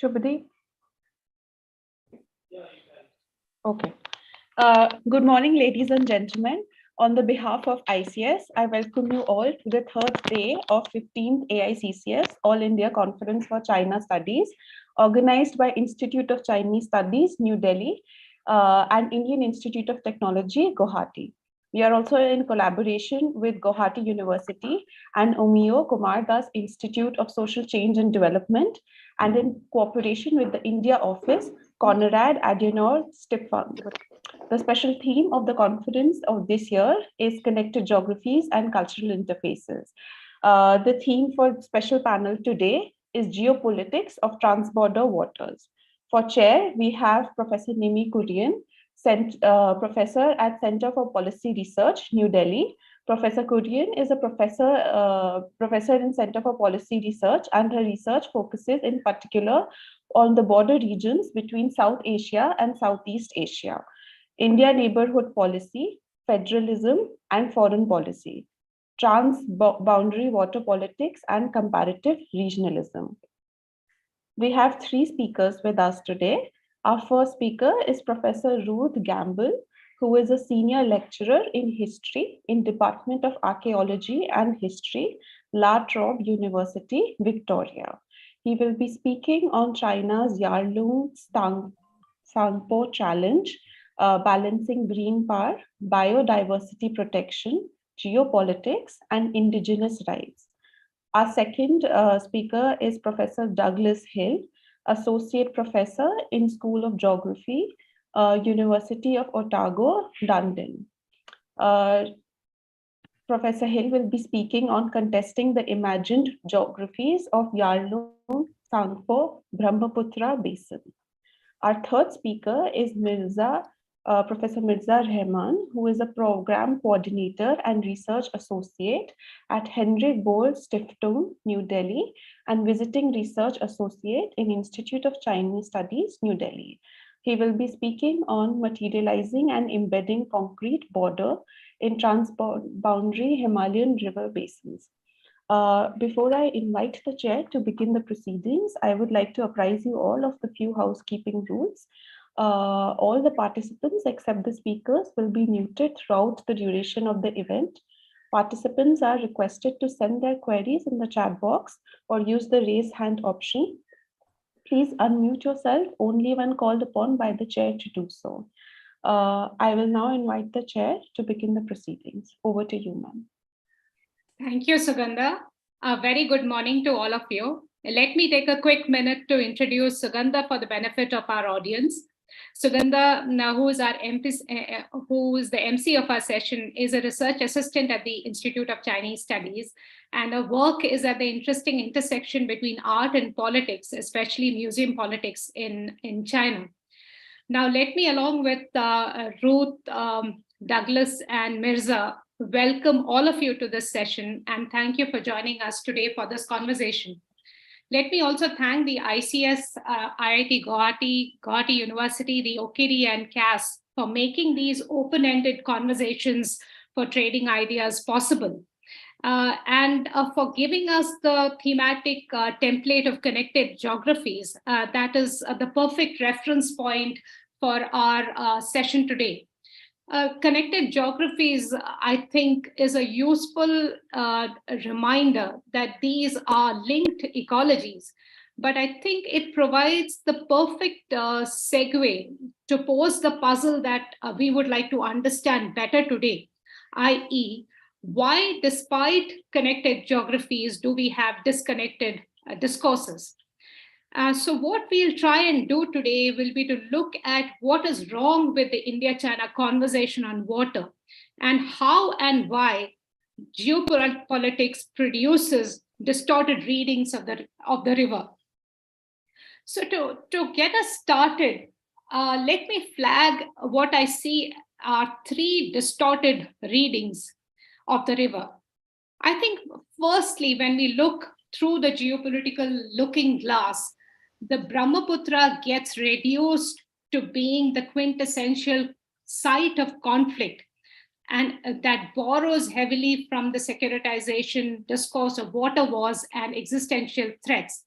Shubhdeep? Okay. Good morning, ladies and gentlemen. On the behalf of ICS, I welcome you all to the third day of 15th AICCS, All India Conference for China Studies, organized by Institute of Chinese Studies, New Delhi, and Indian Institute of Technology, Guwahati. We are also in collaboration with Guwahati University and Omio Kumar Das Institute of Social Change and Development, and in cooperation with the India office, Konrad Adenauer Stiftung. The special theme of the conference of this year is Connected Geographies and Cultural Interfaces. The theme for special panel today is Geopolitics of Transborder Waters. For chair, we have Professor Nimmi Kurian, professor at Center for Policy Research, New Delhi. Professor Kurian is a professor in Center for Policy Research, and her research focuses in particular on the border regions between South Asia and Southeast Asia, India neighborhood policy, federalism, and foreign policy, transboundary water politics, and comparative regionalism. We have three speakers with us today. Our first speaker is Professor Ruth Gamble, who is a senior lecturer in history in Department of Archaeology and History, La Trobe University, Victoria. He will be speaking on China's Yarlung Tsangpo challenge, balancing green power, biodiversity protection, geopolitics, and indigenous rights. Our second speaker is Professor Douglas Hill, Associate Professor in School of Geography, University of Otago, Dunedin. Professor Hill will be speaking on contesting the imagined geographies of Yarlung, Tsangpo-Brahmaputra Basin. Our third speaker is Professor Mirza Rahman, who is a program coordinator and research associate at Henry Boll Stiftung, New Delhi, and visiting research associate in Institute of Chinese Studies, New Delhi. He will be speaking on materializing and embedding concrete border in transboundary Himalayan river basins. Before I invite the chair to begin the proceedings, I would like to apprise you all of the few housekeeping rules. All the participants except the speakers will be muted throughout the duration of the event. Participants are requested to send their queries in the chat box or use the raise hand option. Please unmute yourself only when called upon by the chair to do so. I will now invite the chair to begin the proceedings. Over to you, ma'am. Thank you, Sugandha. A very good morning to all of you. Let me take a quick minute to introduce Sugandha for the benefit of our audience. Sugandha, who is the MC of our session, is a research assistant at the Institute of Chinese Studies, and her work is at the interesting intersection between art and politics, especially museum politics in China. Now, let me, along with Ruth, Douglas, and Mirza, welcome all of you to this session, and thank you for joining us today for this conversation. Let me also thank the ICS, IIT Guwahati, Guwahati University, the OKD, and CAS for making these open-ended conversations for trading ideas possible, and for giving us the thematic template of connected geographies. That is the perfect reference point for our session today. Connected geographies, I think, is a useful reminder that these are linked ecologies, but I think it provides the perfect segue to pose the puzzle that we would like to understand better today, i.e., why, despite connected geographies, do we have disconnected discourses? So what we'll try and do today will be to look at what is wrong with the India-China conversation on water and how and why geopolitics produces distorted readings of the river. So to get us started, let me flag what I see are three distorted readings of the river. I think, firstly, when we look through the geopolitical looking glass, the Brahmaputra gets reduced to being the quintessential site of conflict, and that borrows heavily from the securitization discourse of water wars and existential threats.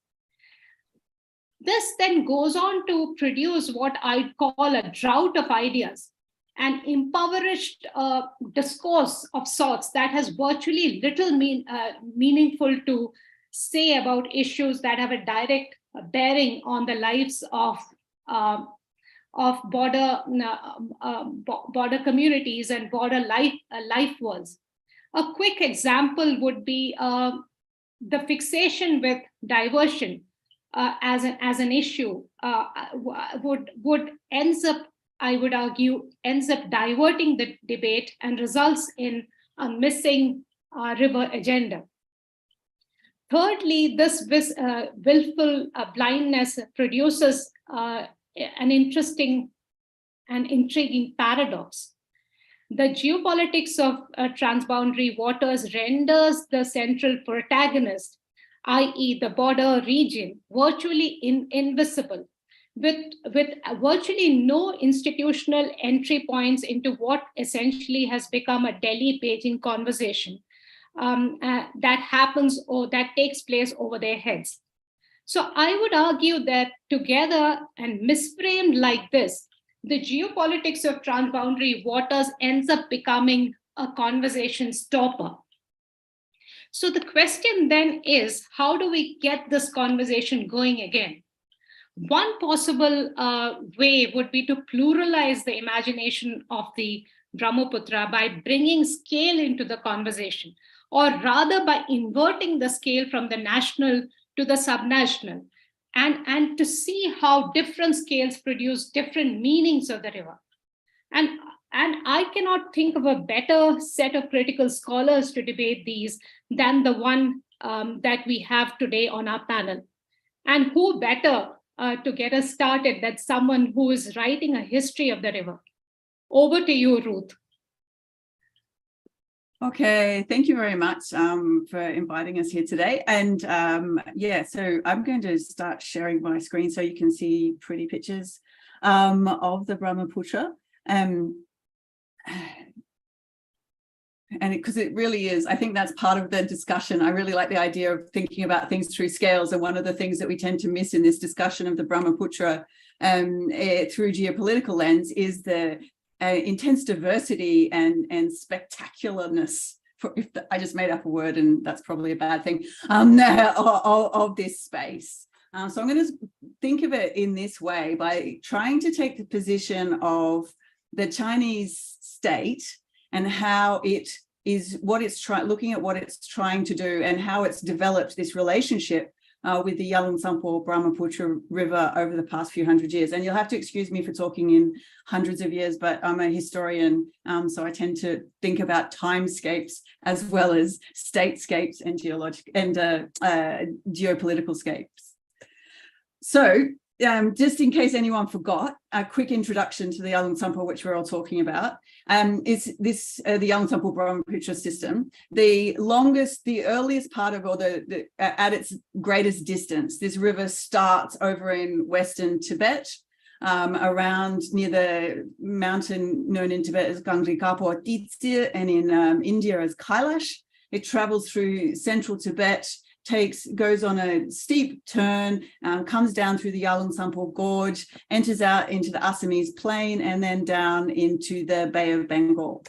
This then goes on to produce what I'd call a drought of ideas, an impoverished discourse of sorts that has virtually little meaningful to say about issues that have a direct bearing on the lives of border communities and border life worlds. A quick example would be the fixation with diversion as an issue would ends up, I would argue, ends up diverting the debate and results in a missing river agenda. Thirdly, this willful blindness produces an interesting and intriguing paradox. The geopolitics of transboundary waters renders the central protagonist, i.e. the border region, virtually invisible, with virtually no institutional entry points into what essentially has become a Delhi-Beijing conversation that happens or that takes place over their heads. So I would argue that together and misframed like this, the geopolitics of transboundary waters ends up becoming a conversation stopper. So the question then is, how do we get this conversation going again? One possible way would be to pluralize the imagination of the Brahmaputra by bringing scale into the conversation, or rather by inverting the scale from the national to the subnational, and to see how different scales produce different meanings of the river. And I cannot think of a better set of critical scholars to debate these than the one that we have today on our panel. And who better to get us started than someone who is writing a history of the river. Over to you, Ruth. Okay, thank you very much for inviting us here today. And yeah, so I'm going to start sharing my screen so you can see pretty pictures of the Brahmaputra. And because it really is, I think that's part of the discussion. I really like the idea of thinking about things through scales. And one of the things that we tend to miss in this discussion of the Brahmaputra through geopolitical lens is the intense diversity and spectacularness. I just made up a word, and that's probably a bad thing, of this space. So I'm going to think of it in this way by trying to take the position of the Chinese state and how it is, looking at what it's trying to do and how it's developed this relationship with the Yarlung Tsangpo-Brahmaputra River over the past few hundred years. And you'll have to excuse me for talking in hundreds of years, but I'm a historian, so I tend to think about timescapes as well as statescapes and geopolitical scapes. So just in case anyone forgot, a quick introduction to the Yarlung Tsangpo, which we're all talking about, is this the Yarlung Tsangpo-Brahmaputra system. The earliest part of, or at its greatest distance, this river starts over in Western Tibet, around near the mountain known in Tibet as Ganglikapo or Tizir, and in India as Kailash. It travels through central Tibet, goes on a steep turn, comes down through the Yarlung Tsangpo Gorge, enters out into the Assamese Plain, and then down into the Bay of Bengal.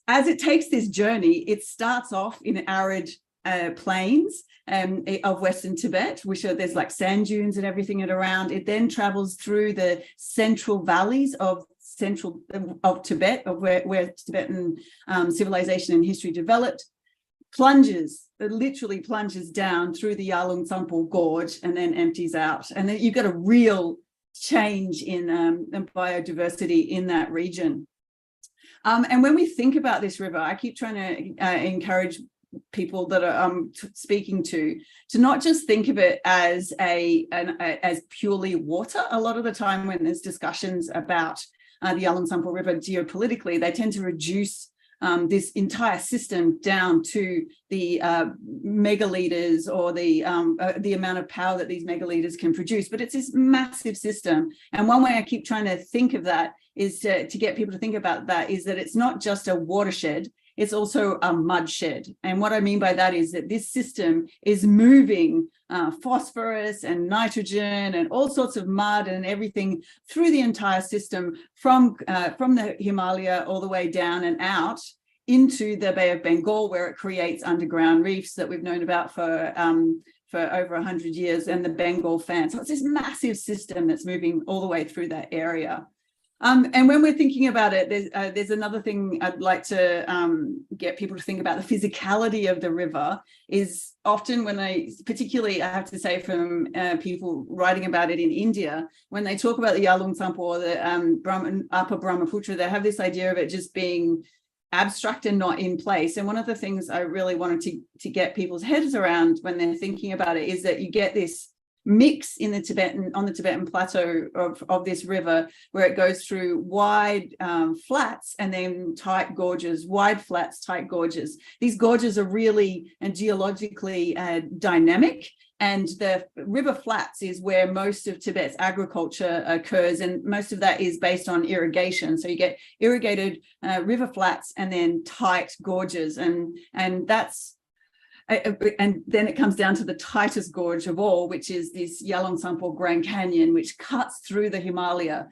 As it takes this journey, it starts off in arid plains of Western Tibet, which there's like sand dunes and everything around. It then travels through the central valleys of Tibet, of where Tibetan civilization and history developed. Literally plunges down through the Yarlung Tsangpo Gorge and then empties out. And then you've got a real change in biodiversity in that region. And when we think about this river, I keep trying to encourage people that I'm speaking to not just think of it as as purely water. A lot of the time when there's discussions about the Yarlung Tsangpo River geopolitically, they tend to reduce this entire system down to the megaliters or the amount of power that these megaliters can produce. But it's this massive system. And one way I keep trying to think of that is to get people to think about that is that it's not just a watershed, it's also a mud shed. And what I mean by that is that this system is moving phosphorus and nitrogen and all sorts of mud and everything through the entire system from the Himalaya all the way down and out into the Bay of Bengal, where it creates underground reefs that we've known about for over 100 years, and the Bengal fan. So it's this massive system that's moving all the way through that area. And when we're thinking about it, there's another thing I'd like to get people to think about. The physicality of the river is often particularly I have to say from people writing about it in India, when they talk about the Yarlung Tsangpo or the Upper Brahmaputra, they have this idea of it just being abstract and not in place. And one of the things I really wanted to get people's heads around when they're thinking about it is that you get this mix on the Tibetan plateau of this river, where it goes through wide flats and then tight gorges, wide flats, tight gorges. These gorges are really geologically dynamic, and the river flats is where most of Tibet's agriculture occurs, and most of that is based on irrigation. So you get irrigated river flats and then tight gorges, and that's and then it comes down to the tightest gorge of all, which is this Yarlung Tsangpo Grand Canyon, which cuts through the Himalaya.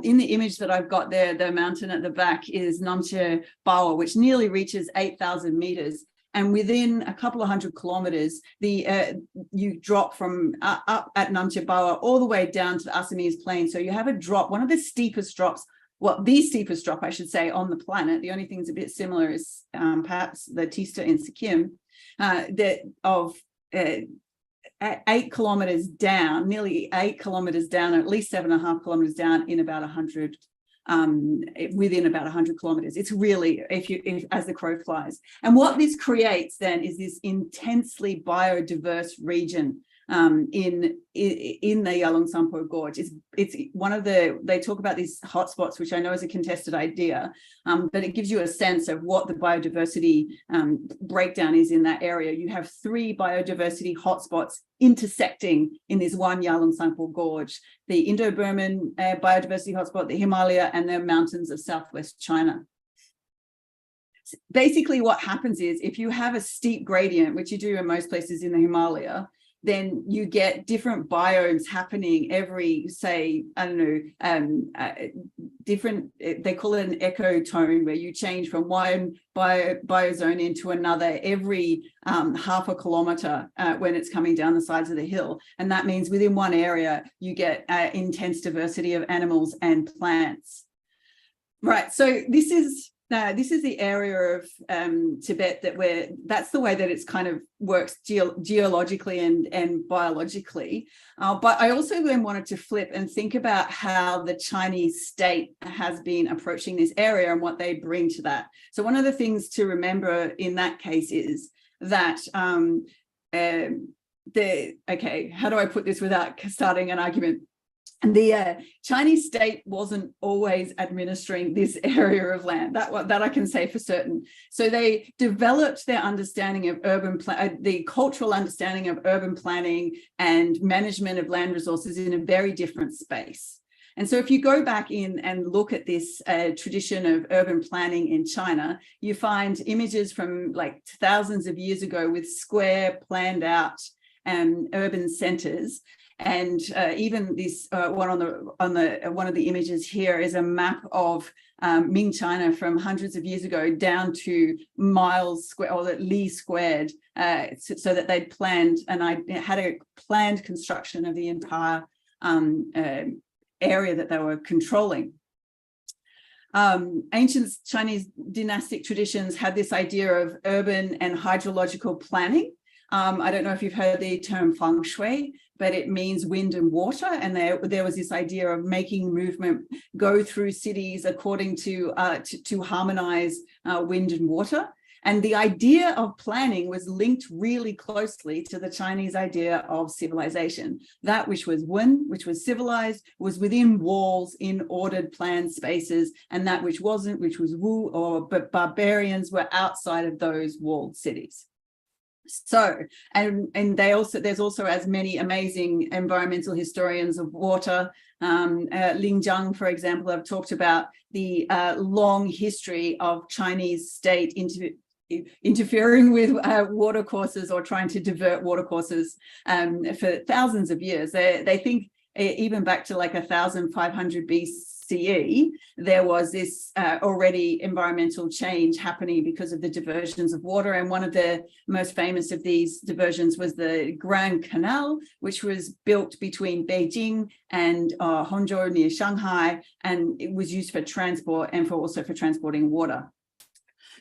In the image that I've got there, the mountain at the back is Namche Bawa, which nearly reaches 8,000 meters. And within a couple of 100 kilometers, you drop from up at Namche Bawa all the way down to the Assamese plain. So you have a drop, one of the steepest drops, well, the steepest drop, I should say, on the planet. The only thing that's a bit similar is perhaps the Tista in Sikkim. Of 8 kilometers down, nearly 8 kilometers down, or at least 7.5 kilometers down in about 100, within about 100 kilometers. It's really, if as the crow flies. And what this creates then is this intensely biodiverse region in the Yarlung Tsangpo Gorge. It's one of they talk about these hotspots, which I know is a contested idea, but it gives you a sense of what the biodiversity breakdown is in that area. You have 3 biodiversity hotspots intersecting in this one Yarlung Tsangpo Gorge: the Indo-Burman biodiversity hotspot, the Himalaya, and the mountains of southwest China. Basically, what happens is if you have a steep gradient, which you do in most places in the Himalaya, then you get different biomes happening every, say, I don't know, different, they call it an ecotone, where you change from one biozone into another every half a kilometer when it's coming down the sides of the hill. And that means within one area, you get intense diversity of animals and plants. Right, so this is the area of Tibet that's the way that it's kind of works geologically and biologically. But I also then wanted to flip and think about how the Chinese state has been approaching this area and what they bring to that. So one of the things to remember in that case is that okay, how do I put this without starting an argument? And the Chinese state wasn't always administering this area of land. That I can say for certain. So they developed their understanding of the cultural understanding of urban planning and management of land resources in a very different space. And so if you go back in and look at this tradition of urban planning in China, you find images from like thousands of years ago with square planned out urban centers. And even this one one of the images here is a map of Ming China from hundreds of years ago down to miles square, or li squared, so that they'd planned and I had a planned construction of the entire area that they were controlling. Ancient Chinese dynastic traditions had this idea of urban and hydrological planning. I don't know if you've heard the term feng shui, but it means wind and water. And there was this idea of making movement go through cities according to harmonize wind and water. And the idea of planning was linked really closely to the Chinese idea of civilization. That which was Wen, which was civilized, was within walls in ordered planned spaces, and that which wasn't, which was Wu, but barbarians were outside of those walled cities. So, and there's also as many amazing environmental historians of water. Ling Zhang, for example, have talked about the long history of Chinese state interfering with watercourses or trying to divert watercourses for thousands of years. They think even back to like 1500 BCE, there was this already environmental change happening because of the diversions of water. And one of the most famous of these diversions was the Grand Canal, which was built between Beijing and Hangzhou near Shanghai, and it was used for transport and also for transporting water.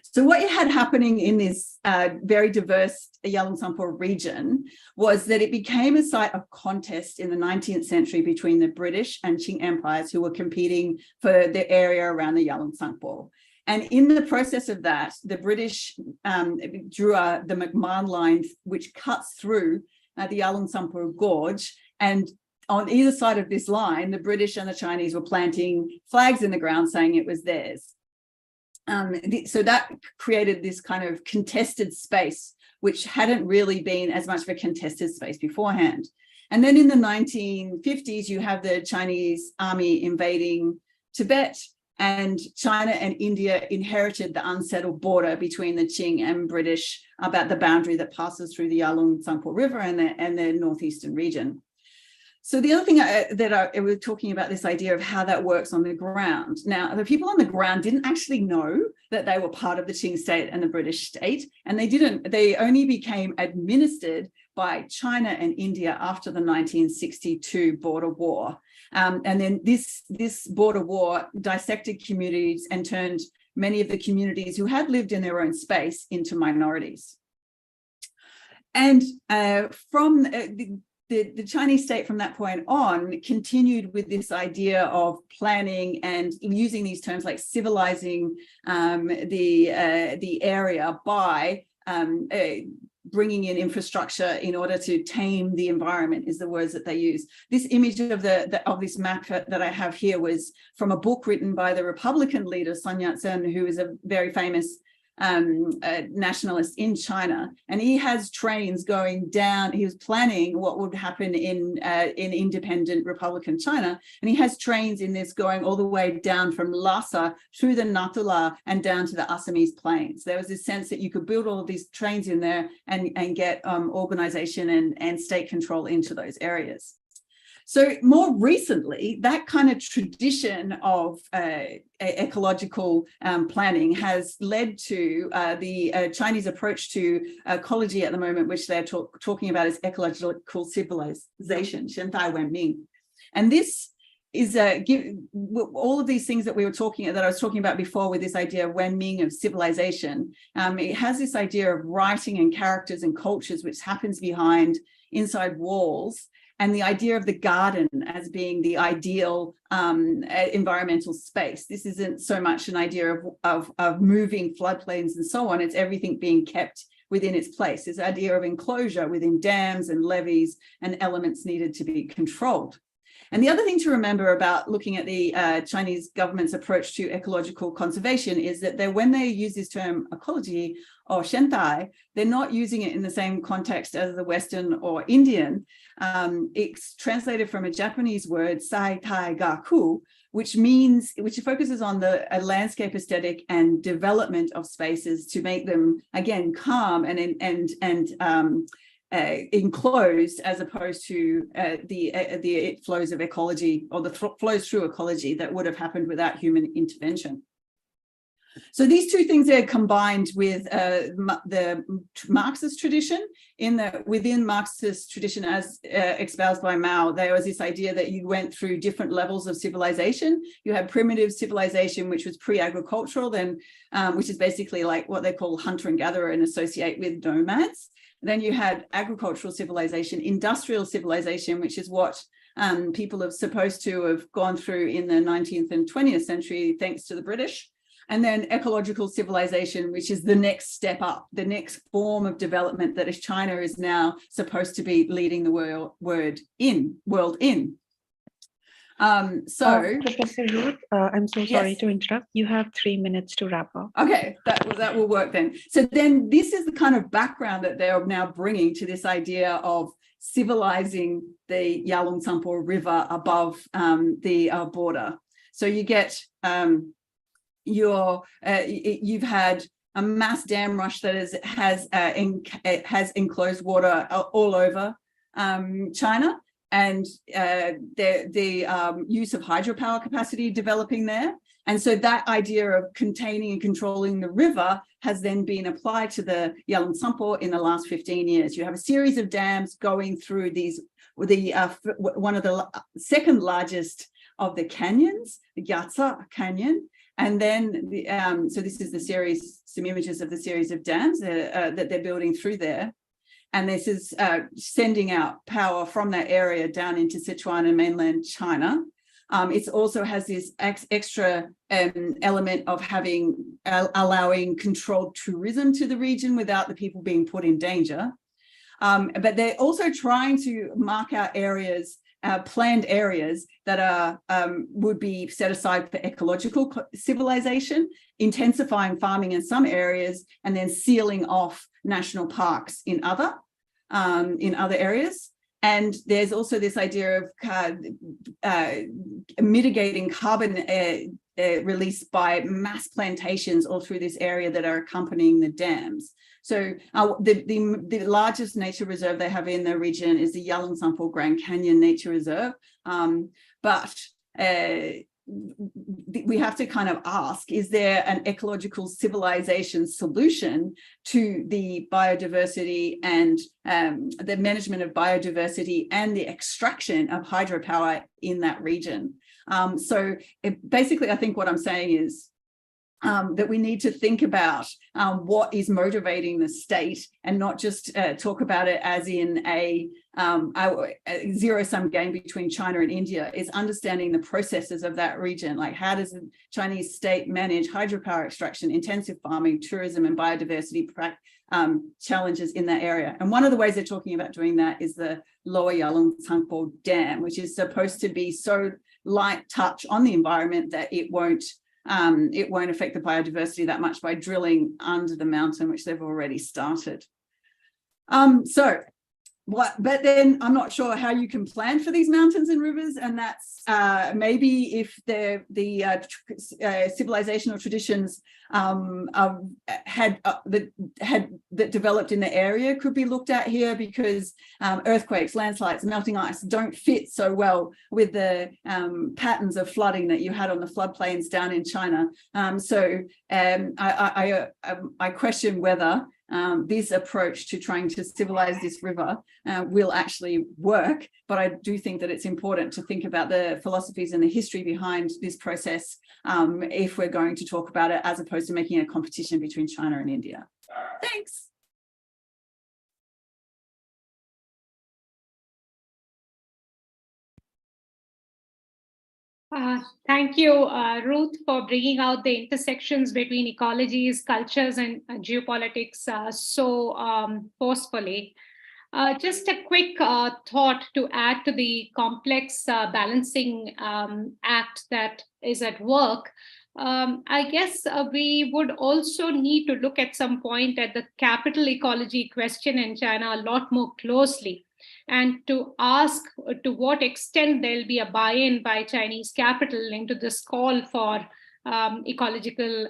So what you had happening in this very diverse Yarlung Tsangpo region was that it became a site of contest in the 19th century between the British and Qing empires who were competing for the area around the Yarlung Tsangpo. And in the process of that, the British drew the McMahon line, which cuts through the Yarlung Tsangpo gorge. And on either side of this line, the British and the Chinese were planting flags in the ground saying it was theirs. So that created this kind of contested space, which hadn't really been as much of a contested space beforehand. And then in the 1950s, you have the Chinese army invading Tibet, and China and India inherited the unsettled border between the Qing and British about the boundary that passes through the Yarlung Tsangpo River and the northeastern region. So the other thing I was talking about, this idea of how that works on the ground. Now, the people on the ground didn't actually know that they were part of the Qing state and the British state, and they only became administered by China and India after the 1962 border war. And then this border war dissected communities and turned many of the communities who had lived in their own space into minorities. And from the Chinese state from that point on continued with this idea of planning and using these terms like civilizing the area by bringing in infrastructure in order to tame the environment is the words that they use. This image of this map that I have here was from a book written by the Republican leader Sun Yat-sen, who is a very famous nationalist in China, and he has trains going down. He was planning what would happen in independent Republican China, and he has trains in this going all the way down from Lhasa through the Natula and down to the Assamese plains. There was this sense that you could build all of these trains in there and get organization and state control into those areas. So more recently, that kind of tradition of ecological planning has led to the Chinese approach to ecology at the moment, which they're talking about as ecological civilization, 现代文明. And this is all of these things that I was talking about before with this idea of Wenming, of civilization. It has this idea of writing and characters and cultures, which happens inside walls. And the idea of the garden as being the ideal environmental space. This isn't so much an idea of moving floodplains and so on. It's everything being kept within its place. This idea of enclosure within dams and levees and elements needed to be controlled. And the other thing to remember about looking at the Chinese government's approach to ecological conservation is that when they use this term ecology or shentai, they're not using it in the same context as the Western or Indian. It's translated from a Japanese word, sai tai gaku, which focuses on the landscape aesthetic and development of spaces to make them, again, calm and enclosed, as opposed to the flows of ecology, or the flows through ecology that would have happened without human intervention. So these two things are combined with the Marxist tradition. Within Marxist tradition, as espoused by Mao, there was this idea that you went through different levels of civilization. You had primitive civilization, which was pre-agricultural, which is basically like what they call hunter and gatherer and associate with nomads. Then you had agricultural civilization, industrial civilization, which is what people are supposed to have gone through in the 19th and 20th century, thanks to the British. And then ecological civilization, which is the next step up, the next form of development that China is now supposed to be leading the world in. Professor Ruth, I'm so sorry Yes. to interrupt. You have 3 minutes to wrap up. Okay, that will work then. So then this is the kind of background that they're now bringing to this idea of civilizing the Yarlung River above the border. So you get you've had a mass dam rush that has enclosed water all over China, and the use of hydropower capacity developing there. And so that idea of containing and controlling the river has then been applied to the Yarlung in the last 15 years. You have a series of dams going through one of the second largest of the canyons, the Gyatsa Canyon. And then, so this is some images of the series of dams that they're building through there. And this is sending out power from that area down into Sichuan and mainland China. It also has this extra element of allowing controlled tourism to the region without the people being put in danger. But they're also trying to mark out areas, planned areas that would be set aside for ecological civilization, intensifying farming in some areas, and then sealing off national parks in other areas. And there's also this idea of mitigating carbon release by mass plantations all through this area that are accompanying the dams. So the largest nature reserve they have in the region is the Yarlung Grand Canyon Nature Reserve. But we have to kind of ask, is there an ecological civilization solution to the biodiversity and the management of biodiversity and the extraction of hydropower in that region? Basically, I think what I'm saying is that we need to think about what is motivating the state and not just talk about it as in a zero-sum game between China and India. Is understanding the processes of that region, like how does the Chinese state manage hydropower extraction, intensive farming, tourism, and biodiversity challenges in that area. And one of the ways they're talking about doing that is the Lower Yarlung Dam, which is supposed to be so light touch on the environment that it won't affect the biodiversity that much by drilling under the mountain, which they've already started. But then I'm not sure how you can plan for these mountains and rivers, and that's maybe if the civilizational traditions that developed in the area could be looked at here, because earthquakes, landslides, melting ice don't fit so well with the patterns of flooding that you had on the floodplains down in China. I question whether this approach to trying to civilize this river will actually work, but I do think that it's important to think about the philosophies and the history behind this process if we're going to talk about it, as opposed to making a competition between China and India. Thanks. Thank you, Ruth, for bringing out the intersections between ecologies, cultures, and geopolitics so forcefully. Just a quick thought to add to the complex balancing act that is at work. I guess we would also need to look at some point at the capital ecology question in China a lot more closely, and to ask to what extent there'll be a buy-in by Chinese capital into this call for ecological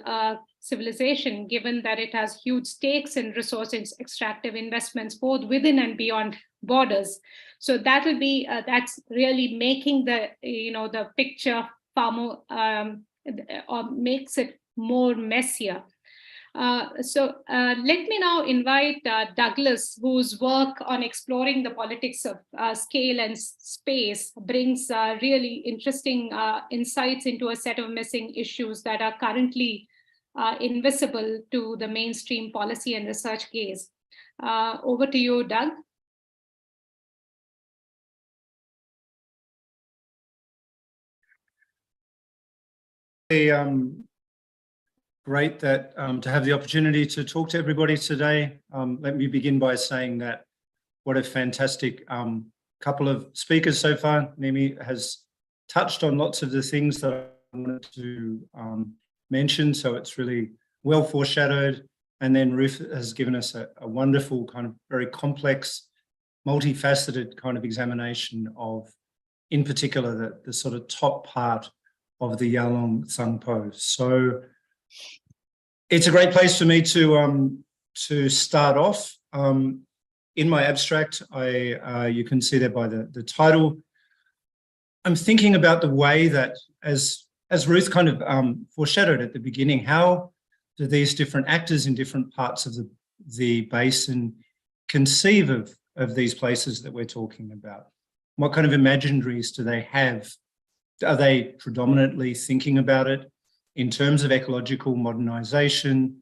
civilization, given that it has huge stakes in resource extractive investments, both within and beyond borders. So that will be, that's really making the, the picture far more, or makes it more messier. Let me now invite Douglas, whose work on exploring the politics of scale and space brings really interesting insights into a set of missing issues that are currently invisible to the mainstream policy and research gaze. Over to you, Doug. Great that to have the opportunity to talk to everybody today. Let me begin by saying that what a fantastic couple of speakers so far. Nimmi has touched on lots of the things that I wanted to mention, so it's really well foreshadowed. And then Ruth has given us a wonderful kind of very complex, multifaceted kind of examination of, in particular, the sort of top part of the Yarlung Tsangpo. So it's a great place for me to start off. In my abstract, you can see there by the title, I'm thinking about the way that, as Ruth kind of foreshadowed at the beginning, how do these different actors in different parts of the basin conceive of these places that we're talking about? What kind of imaginaries do they have? Are they predominantly thinking about it in terms of ecological modernization,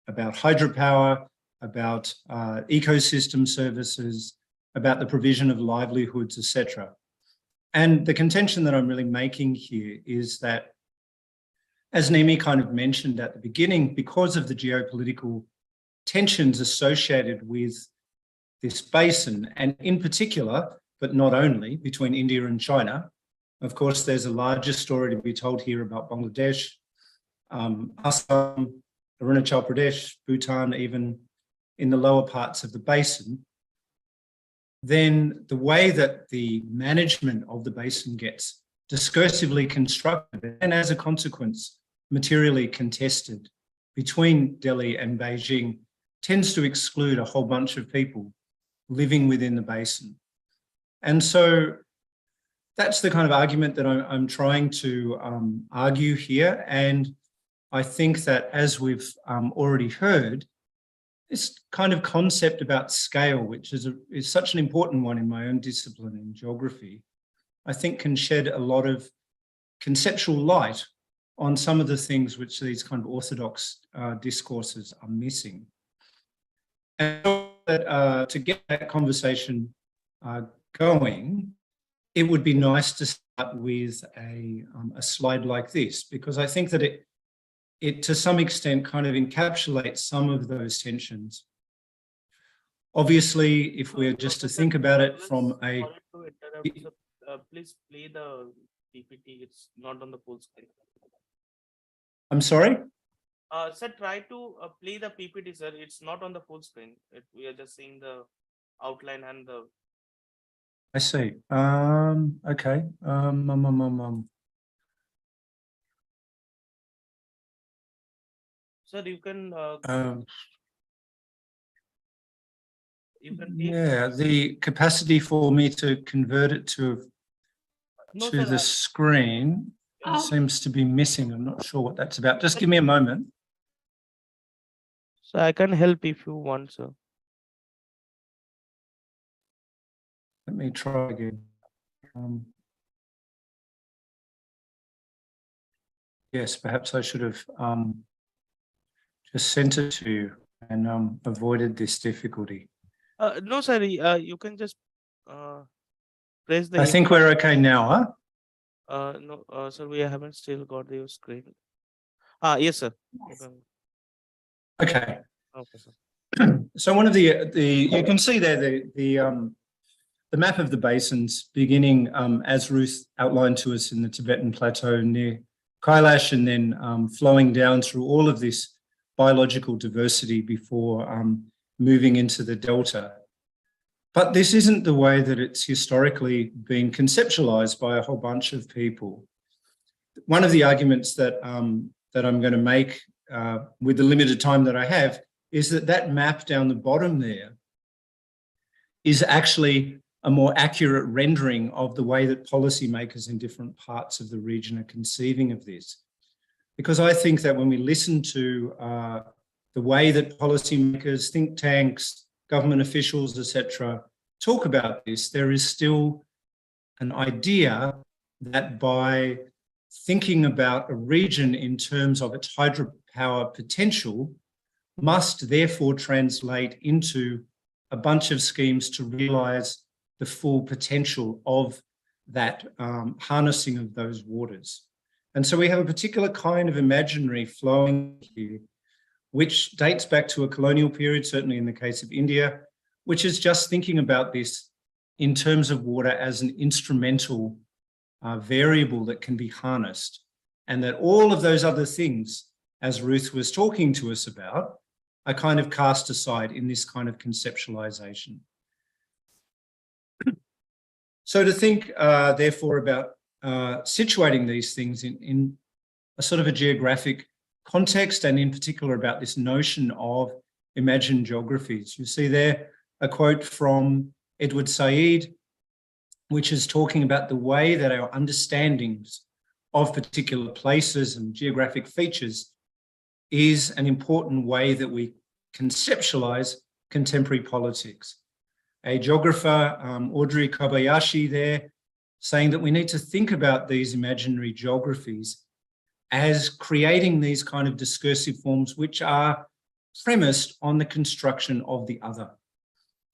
about hydropower, about ecosystem services, about the provision of livelihoods, etc.? And the contention that I'm really making here is that, as Nimmi kind of mentioned at the beginning, because of the geopolitical tensions associated with this basin, and in particular, but not only, between India and China, of course, there's a larger story to be told here about Bangladesh, Assam, Arunachal Pradesh, Bhutan, even in the lower parts of the basin, then the way that the management of the basin gets discursively constructed and, as a consequence, materially contested between Delhi and Beijing tends to exclude a whole bunch of people living within the basin. And so that's the kind of argument that I'm trying to argue here. And I think that, as we've already heard, this kind of concept about scale, which is such an important one in my own discipline in geography, I think can shed a lot of conceptual light on some of the things which these kind of orthodox discourses are missing. And to get that conversation going, it would be nice to start with a slide like this, because I think that it to some extent kind of encapsulates some of those tensions. Obviously, if we're just to think about it from a... Please play the PPT, it's not on the full screen. I'm sorry? Sir, try to play the PPT, sir. It's not on the full screen. We are just seeing the outline and the... I see. Okay. Sir, you can yeah, the capacity for me to convert it to the screen seems to be missing. I'm not sure what that's about. Just give me a moment. So I can help if you want, sir. Let me try again. Yes, perhaps I should have just sent it to you and avoided this difficulty. No, sir, you can just press the... I think we're okay now, huh? No, sir, we haven't still got your screen. Yes, sir. Yes. Okay. Okay, sir. So one of the you can see there the map of the basins beginning as Ruth outlined to us in the Tibetan Plateau near Kailash, and then flowing down through all of this biological diversity before moving into the delta. But this isn't the way that it's historically been conceptualized by a whole bunch of people. One of the arguments that I'm going to make with the limited time that I have is that map down the bottom there is actually a more accurate rendering of the way that policymakers in different parts of the region are conceiving of this. Because I think that when we listen to the way that policymakers, think tanks, government officials, etc., talk about this, there is still an idea that by thinking about a region in terms of its hydropower potential must therefore translate into a bunch of schemes to realise the full potential of that harnessing of those waters. And so we have a particular kind of imaginary flowing here, which dates back to a colonial period, certainly in the case of India, which is just thinking about this in terms of water as an instrumental variable that can be harnessed, and that all of those other things, as Ruth was talking to us about, are kind of cast aside in this kind of conceptualization. So to think, therefore, about situating these things in a sort of a geographic context, and in particular about this notion of imagined geographies. You see there a quote from Edward Said, which is talking about the way that our understandings of particular places and geographic features is an important way that we conceptualize contemporary politics. A geographer, Audrey Kobayashi there, saying that we need to think about these imaginary geographies as creating these kind of discursive forms which are premised on the construction of the other.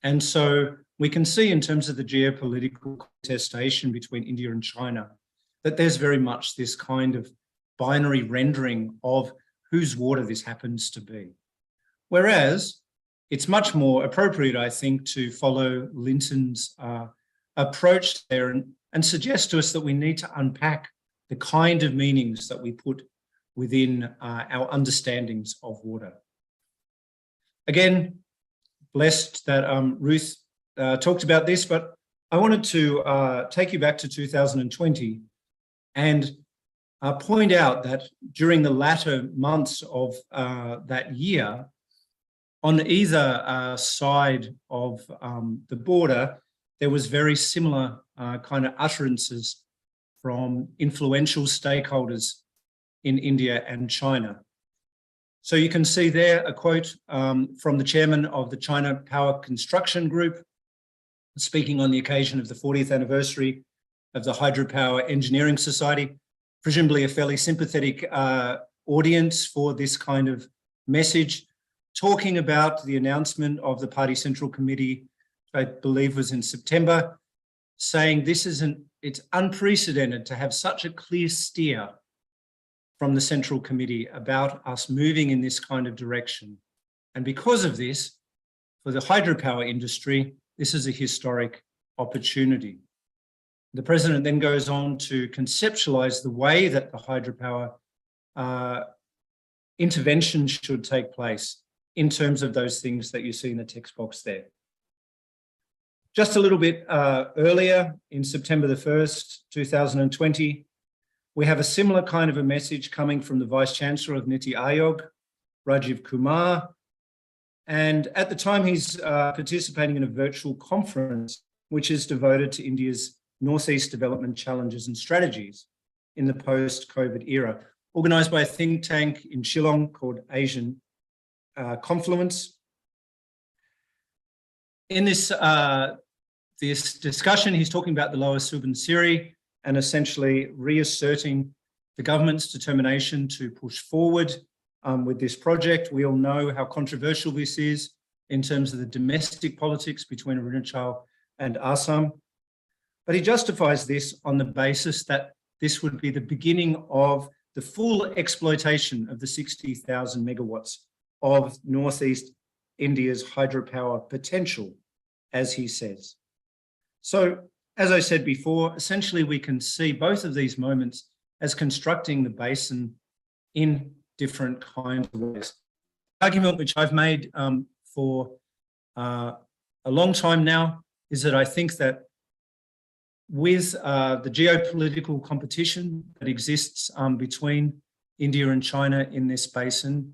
And so we can see in terms of the geopolitical contestation between India and China that there's very much this kind of binary rendering of whose water this happens to be. Whereas it's much more appropriate, I think, to follow Linton's approach there and suggest to us that we need to unpack the kind of meanings that we put within our understandings of water. Again, blessed that Ruth talked about this, but I wanted to take you back to 2020 and point out that during the latter months of that year, on either side of the border, there was very similar kind of utterances from influential stakeholders in India and China. So you can see there a quote from the chairman of the China Power Construction Group, speaking on the occasion of the 40th anniversary of the Hydropower Engineering Society, presumably a fairly sympathetic audience for this kind of message, talking about the announcement of the Party Central Committee, I believe was in September, saying it's unprecedented to have such a clear steer from the Central Committee about us moving in this kind of direction. And because of this, for the hydropower industry, this is a historic opportunity. The president then goes on to conceptualize the way that the hydropower intervention should take place in terms of those things that you see in the text box there. Just a little bit earlier, in September the 1st, 2020, we have a similar kind of a message coming from the Vice Chancellor of Niti Aayog, Rajiv Kumar. And at the time, he's participating in a virtual conference, which is devoted to India's Northeast development challenges and strategies in the post-COVID era, organized by a think tank in Shillong called Asian Confluence. In this discussion, he's talking about the Lower Subansiri and essentially reasserting the government's determination to push forward with this project. We all know how controversial this is in terms of the domestic politics between Arunachal and Assam. But he justifies this on the basis that this would be the beginning of the full exploitation of the 60,000 megawatts of Northeast India's hydropower potential, as he says. So, as I said before, essentially we can see both of these moments as constructing the basin in different kinds of ways. The argument which I've made for a long time now is that I think that with the geopolitical competition that exists between India and China in this basin,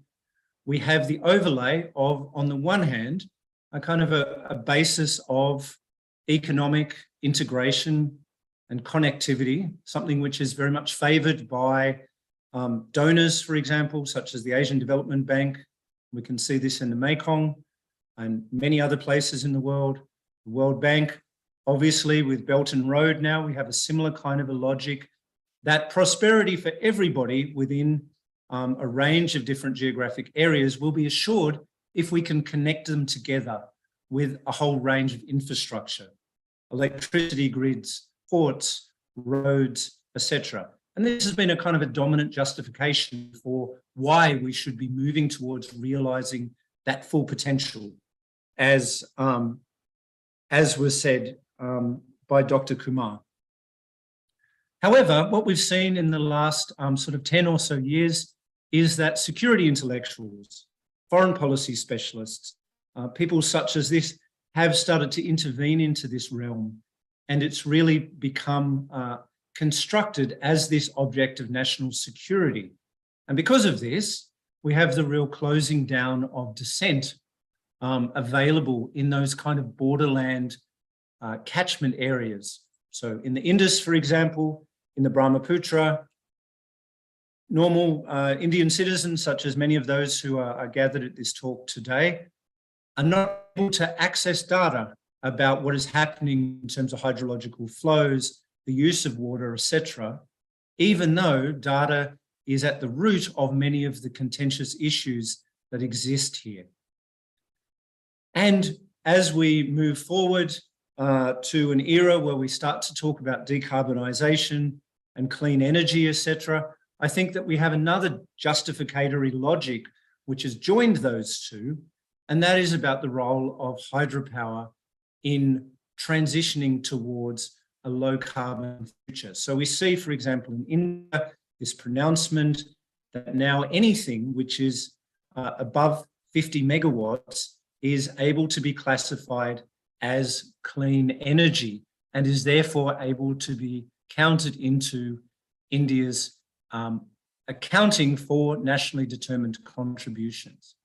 we have the overlay of, on the one hand, a kind of a basis of economic integration and connectivity, something which is very much favoured by donors, for example, such as the Asian Development Bank. We can see this in the Mekong and many other places in the world. The World Bank, obviously with Belt and Road now, we have a similar kind of a logic that prosperity for everybody within a range of different geographic areas will be assured if we can connect them together with a whole range of infrastructure, electricity grids, ports, roads, etc. And this has been a kind of a dominant justification for why we should be moving towards realizing that full potential, as was said by Dr. Kumar. However, what we've seen in the last sort of 10 or so years is that security intellectuals, foreign policy specialists, people such as this have started to intervene into this realm, and it's really become constructed as this object of national security. And because of this, we have the real closing down of dissent available in those kind of borderland catchment areas. So in the Indus, for example, in the Brahmaputra, normal Indian citizens, such as many of those who are gathered at this talk today, are not able to access data about what is happening in terms of hydrological flows, the use of water, etc., even though data is at the root of many of the contentious issues that exist here. And as we move forward to an era where we start to talk about decarbonisation and clean energy, etc., I think that we have another justificatory logic which has joined those two, and that is about the role of hydropower in transitioning towards a low carbon future. So we see, for example, in India, this pronouncement that now anything which is above 50 megawatts is able to be classified as clean energy and is therefore able to be counted into India's accounting for nationally determined contributions.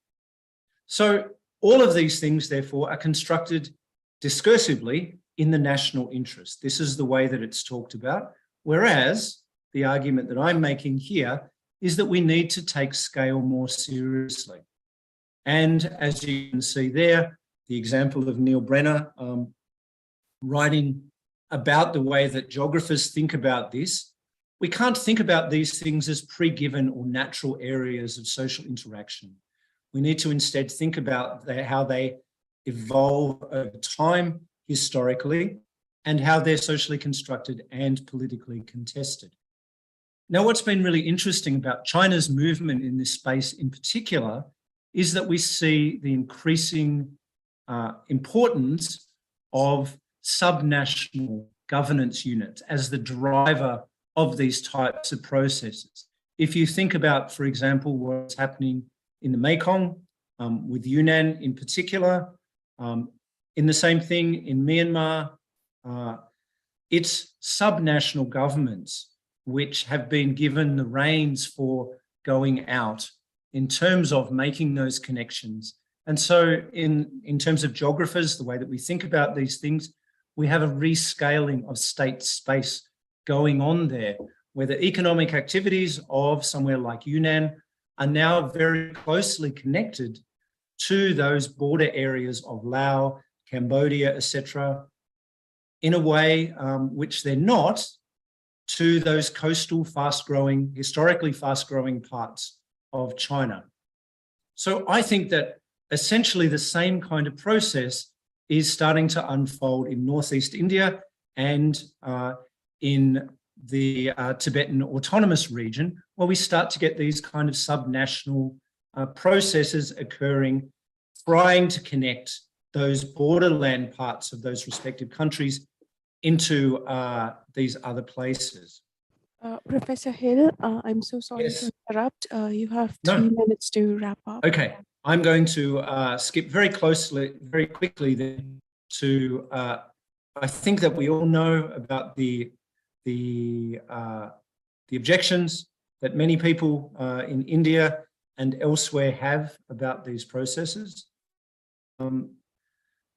So all of these things, therefore, are constructed discursively in the national interest. This is the way that it's talked about, whereas the argument that I'm making here is that we need to take scale more seriously. And as you can see there, the example of Neil Brenner writing about the way that geographers think about this, we can't think about these things as pre-given or natural areas of social interaction. We need to instead think about how they evolve over time historically and how they're socially constructed and politically contested. Now, what's been really interesting about China's movement in this space in particular is that we see the increasing importance of subnational governance units as the driver of these types of processes. If you think about, for example, what's happening in the Mekong, with Yunnan in particular, in the same thing in Myanmar, it's subnational governments which have been given the reins for going out in terms of making those connections. And so in terms of geographers, the way that we think about these things, we have a rescaling of state space going on there, where the economic activities of somewhere like Yunnan are now very closely connected to those border areas of Laos, Cambodia, etc., in a way which they're not to those coastal, fast-growing, historically fast-growing parts of China. So I think that essentially the same kind of process is starting to unfold in Northeast India and in the Tibetan Autonomous Region, where we start to get these kind of subnational processes occurring, trying to connect those borderland parts of those respective countries into these other places. Professor Hill, I'm so sorry Yes. to interrupt. You have 3 minutes to wrap up. Okay, I'm going to skip very quickly then to, I think that we all know about the objections that many people in India and elsewhere have about these processes.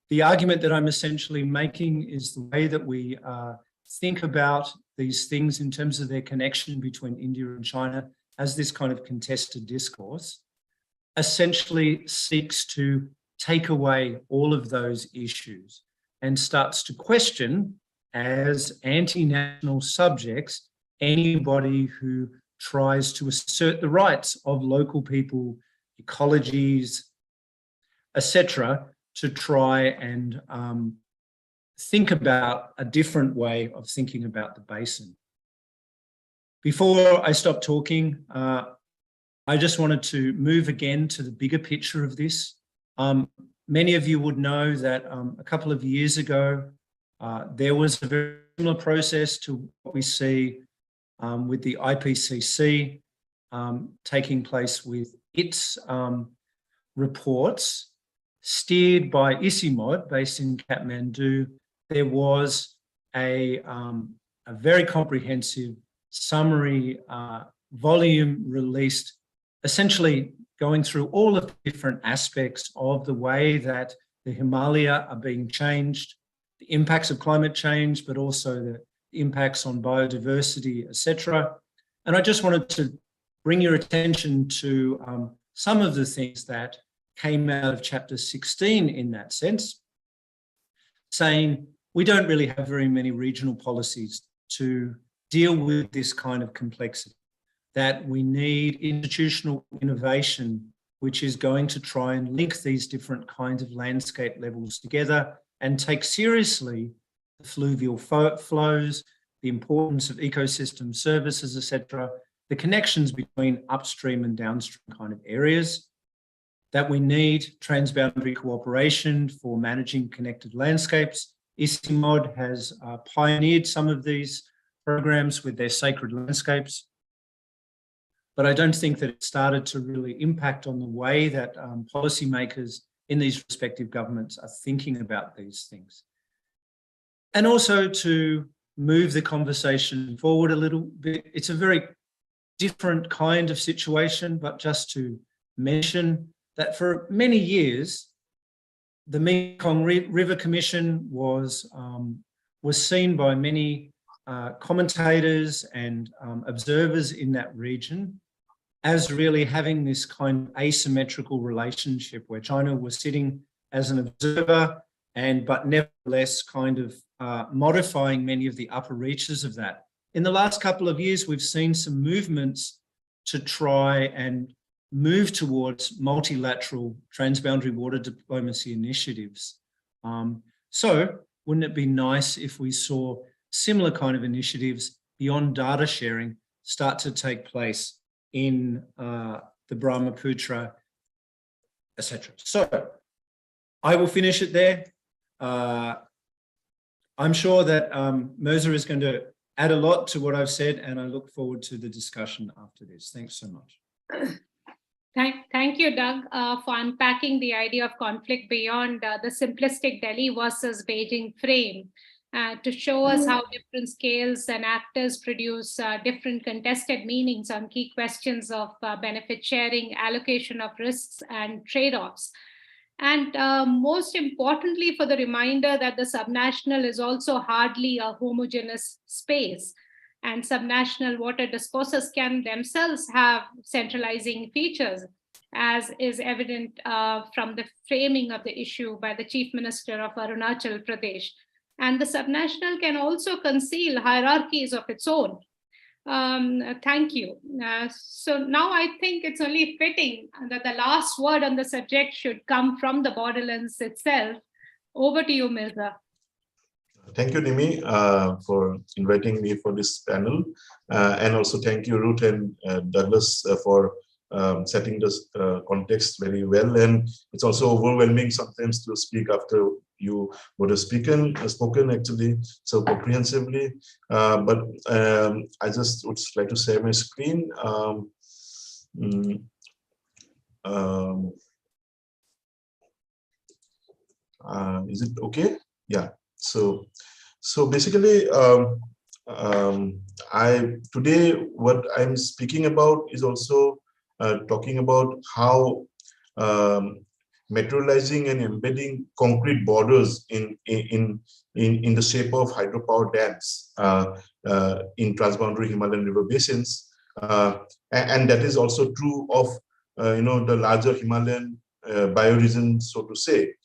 The argument that I'm essentially making is the way that we think about these things in terms of their connection between India and China as this kind of contested discourse essentially seeks to take away all of those issues and starts to question, as anti-national subjects, anybody who tries to assert the rights of local people, ecologies, etc., to try and think about a different way of thinking about the basin. Before I stop talking, I just wanted to move again to the bigger picture of this. Many of you would know that a couple of years ago, there was a very similar process to what we see with the IPCC taking place with its reports, steered by ICCMOD based in Kathmandu. There was a very comprehensive summary volume released, essentially going through all of the different aspects of the way that the Himalaya are being changed, the impacts of climate change, but also the impacts on biodiversity, etc. And I just wanted to bring your attention to some of the things that came out of chapter 16 in that sense, saying we don't really have very many regional policies to deal with this kind of complexity, that we need institutional innovation, which is going to try and link these different kinds of landscape levels together and take seriously the fluvial flows, the importance of ecosystem services, etc., the connections between upstream and downstream kind of areas, that we need transboundary cooperation for managing connected landscapes. ICCMOD has pioneered some of these programs with their sacred landscapes, but I don't think that it started to really impact on the way that policymakers in these respective governments are thinking about these things. And also to move the conversation forward a little bit. It's a very different kind of situation, but just to mention that for many years, the Mekong River Commission was seen by many commentators and observers in that region as really having this kind of asymmetrical relationship where China was sitting as an observer but nevertheless kind of modifying many of the upper reaches of that. In the last couple of years, we've seen some movements to try and move towards multilateral transboundary water diplomacy initiatives. So wouldn't it be nice if we saw similar kind of initiatives beyond data sharing start to take place in the Brahmaputra, etc. So I will finish it there. I'm sure that Mirza is going to add a lot to what I've said, and I look forward to the discussion after this. Thanks so much. Thank you, Doug, for unpacking the idea of conflict beyond the simplistic Delhi versus Beijing frame to show us how different scales and actors produce different contested meanings on key questions of benefit sharing, allocation of risks, and trade-offs. And most importantly, for the reminder that the subnational is also hardly a homogeneous space, and subnational water discourses can themselves have centralizing features, as is evident from the framing of the issue by the Chief Minister of Arunachal Pradesh. And the subnational can also conceal hierarchies of its own. Thank you. So now I think it's only fitting that the last word on the subject should come from the borderlands itself. Over to you, Mirza. Thank you, Nimmi, for inviting me for this panel. And also thank you, Ruth and Douglas, for setting this context very well. And it's also overwhelming sometimes to speak after you would have spoken actually so comprehensively. But I just would like to share my screen. Is it okay? Yeah. So basically, today what I'm speaking about is also talking about how materializing and embedding concrete borders in the shape of hydropower dams in transboundary Himalayan river basins, and that is also true of the larger Himalayan bioregion, so to say.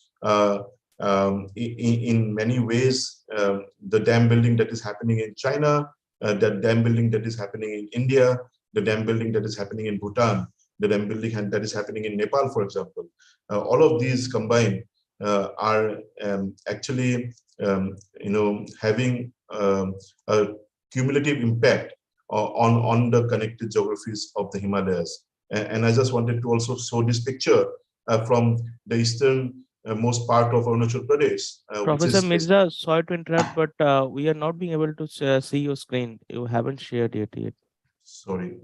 In many ways, the dam building that is happening in China, the dam building that is happening in India, the dam building that is happening in Bhutan, the dam building that is happening in Nepal, for example. All of these combined are actually, having a cumulative impact on the connected geographies of the Himalayas. And I just wanted to also show this picture from the eastern most part of Arunachal Pradesh. Professor Mirza, sorry to interrupt, but we are not being able to see your screen. You haven't shared it yet. Sorry,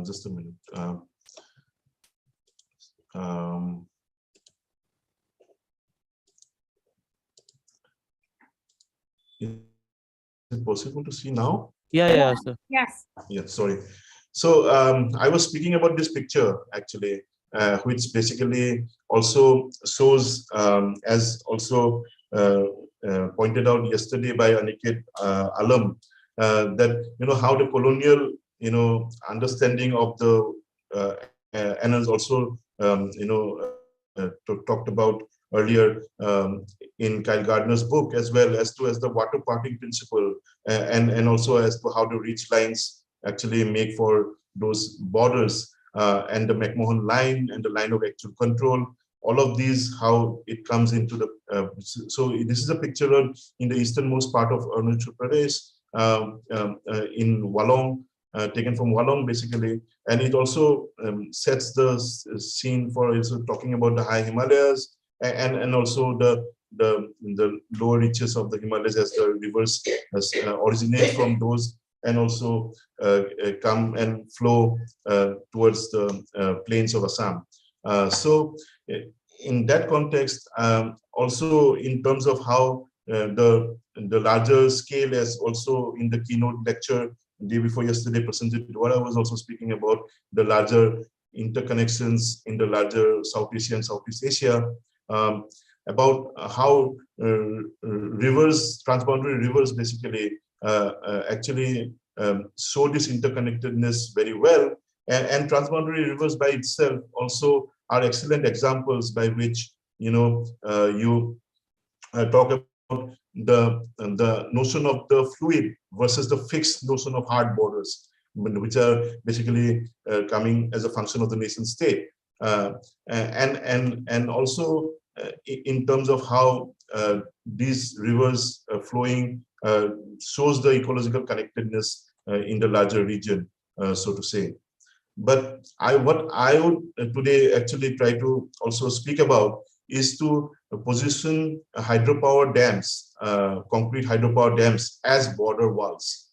just a minute. Is it possible to see now? Yeah, sir. Yes. Yeah, sorry. So I was speaking about this picture actually, which basically also shows, as also pointed out yesterday by Aniket Alam, that how the colonial understanding of the and is also talked about earlier in Kyle Gardner's book, as well as the water parting principle, and also as to how the ridge lines actually make for those borders, and the McMahon line and the line of actual control. All of these, how it comes into the so this is a picture in the easternmost part of Arunachal Pradesh, in Walong, taken from Walong basically, and it also sets the scene for also talking about the high Himalayas, and also the lower reaches of the Himalayas, as the rivers originate from those, and also come and flow towards the plains of Assam. So in that context, also in terms of how the larger scale, as also in the keynote lecture the day before yesterday presented, what I was also speaking about, the larger interconnections in the larger South Asia and Southeast Asia, about how rivers, transboundary rivers basically, actually show this interconnectedness very well, and transboundary rivers by itself also are excellent examples by which you talk about the notion of the fluid versus the fixed notion of hard borders, which are basically coming as a function of the nation state, and also in terms of how these rivers flowing shows the ecological connectedness in the larger region, so to say. But what I would today actually try to also speak about is to position hydropower dams, concrete hydropower dams, as border walls.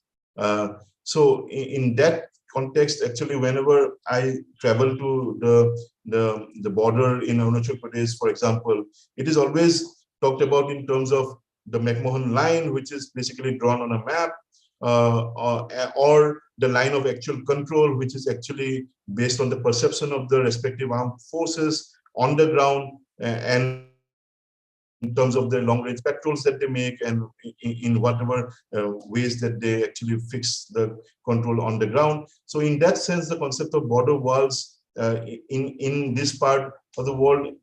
So in that context, actually, whenever I travel to the border in Arunachal Pradesh, for example, it is always talked about in terms of the McMahon line, which is basically drawn on a map, or the line of actual control, which is actually based on the perception of the respective armed forces on the ground, and in terms of the long-range patrols that they make, and in whatever ways that they actually fix the control on the ground. So in that sense, the concept of border walls in this part of the world,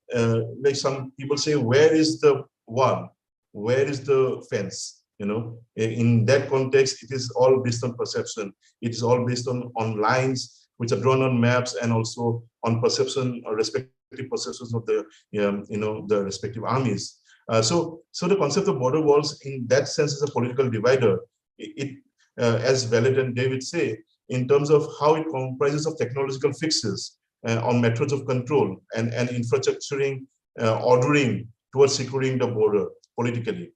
like some people say, where is the wall? Where is the fence? In that context, it is all based on perception. It is all based on lines which are drawn on maps, and also on perception or respective perceptions of the the respective armies. So the concept of border walls in that sense is a political divider. It as Valet and David say, in terms of how it comprises of technological fixes on methods of control and infrastructuring, ordering towards securing the border politically.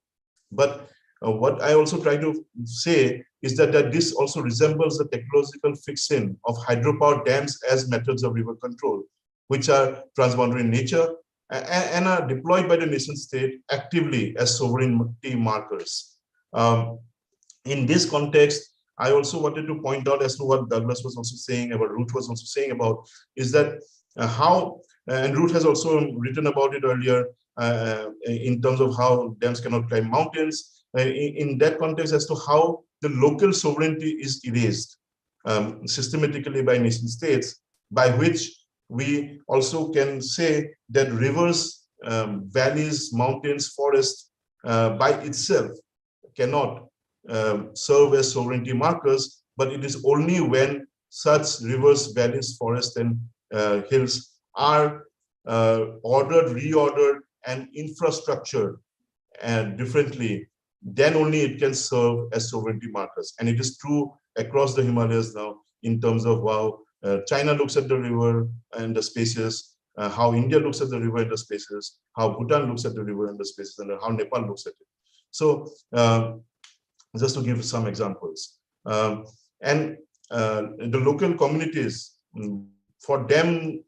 But what I also try to say is that this also resembles the technological fixing of hydropower dams as methods of river control, which are transboundary in nature and are deployed by the nation state actively as sovereignty markers. In this context, I also wanted to point out, as to what Douglas was also saying, about Ruth was also saying about, is that how, and Ruth has also written about it earlier, in terms of how dams cannot climb mountains, in that context, as to how the local sovereignty is erased systematically by nation states, by which we also can say that rivers, valleys, mountains, forests by itself cannot serve as sovereignty markers, but it is only when such rivers, valleys, forests, and hills are ordered, reordered, and infrastructured differently, then only it can serve as sovereignty markers. And it is true across the Himalayas now, in terms of how China looks at the river and the spaces, how India looks at the river interspaces, how Bhutan looks at the river interspaces, and how Nepal looks at it. So just to give some examples. And the local communities, for them,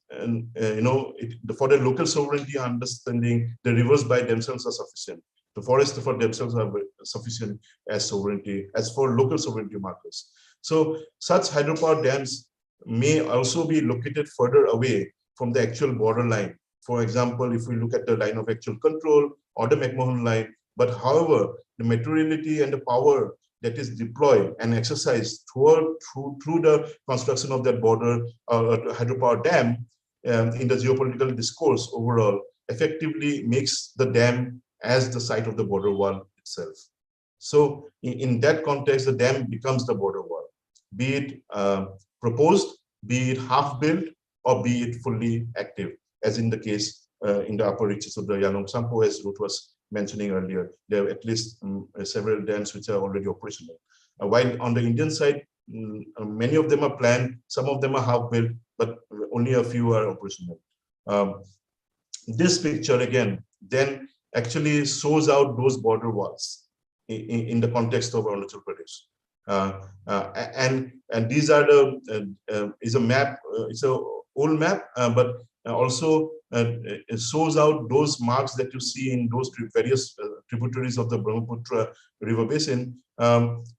for their local sovereignty understanding, the rivers by themselves are sufficient. The forests for themselves are sufficient as sovereignty, as for local sovereignty markers. So such hydropower dams may also be located further away from the actual borderline. For example, if we look at the line of actual control or the McMahon line, but however, the materiality and the power that is deployed and exercised through the construction of that border hydropower dam in the geopolitical discourse overall effectively makes the dam as the site of the border wall itself. So in that context, the dam becomes the border wall, be it proposed, be it half-built, or be it fully active, as in the case in the upper reaches of the Yarlung Tsangpo, as Ruth was mentioning earlier. There are at least several dams which are already operational. While on the Indian side, many of them are planned, some of them are half-built, but only a few are operational. This picture again then actually shows out those border walls in the context of Arunachal Pradesh. And these are is a map, it's an old map, but also it shows out those marks that you see in those various tributaries of the Brahmaputra river basin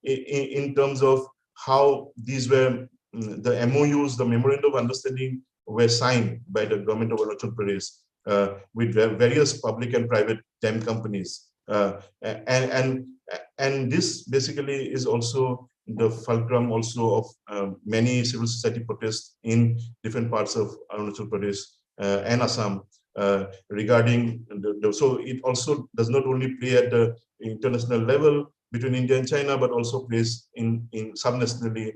in terms of how these were, the MOUs, the Memorandum of Understanding were signed by the government of Arunachal Pradesh with various public and private dam companies. And this basically is also the fulcrum also of many civil society protests in different parts of Arunachal Pradesh and Assam regarding so it also does not only play at the international level between India and China, but also plays in subnationally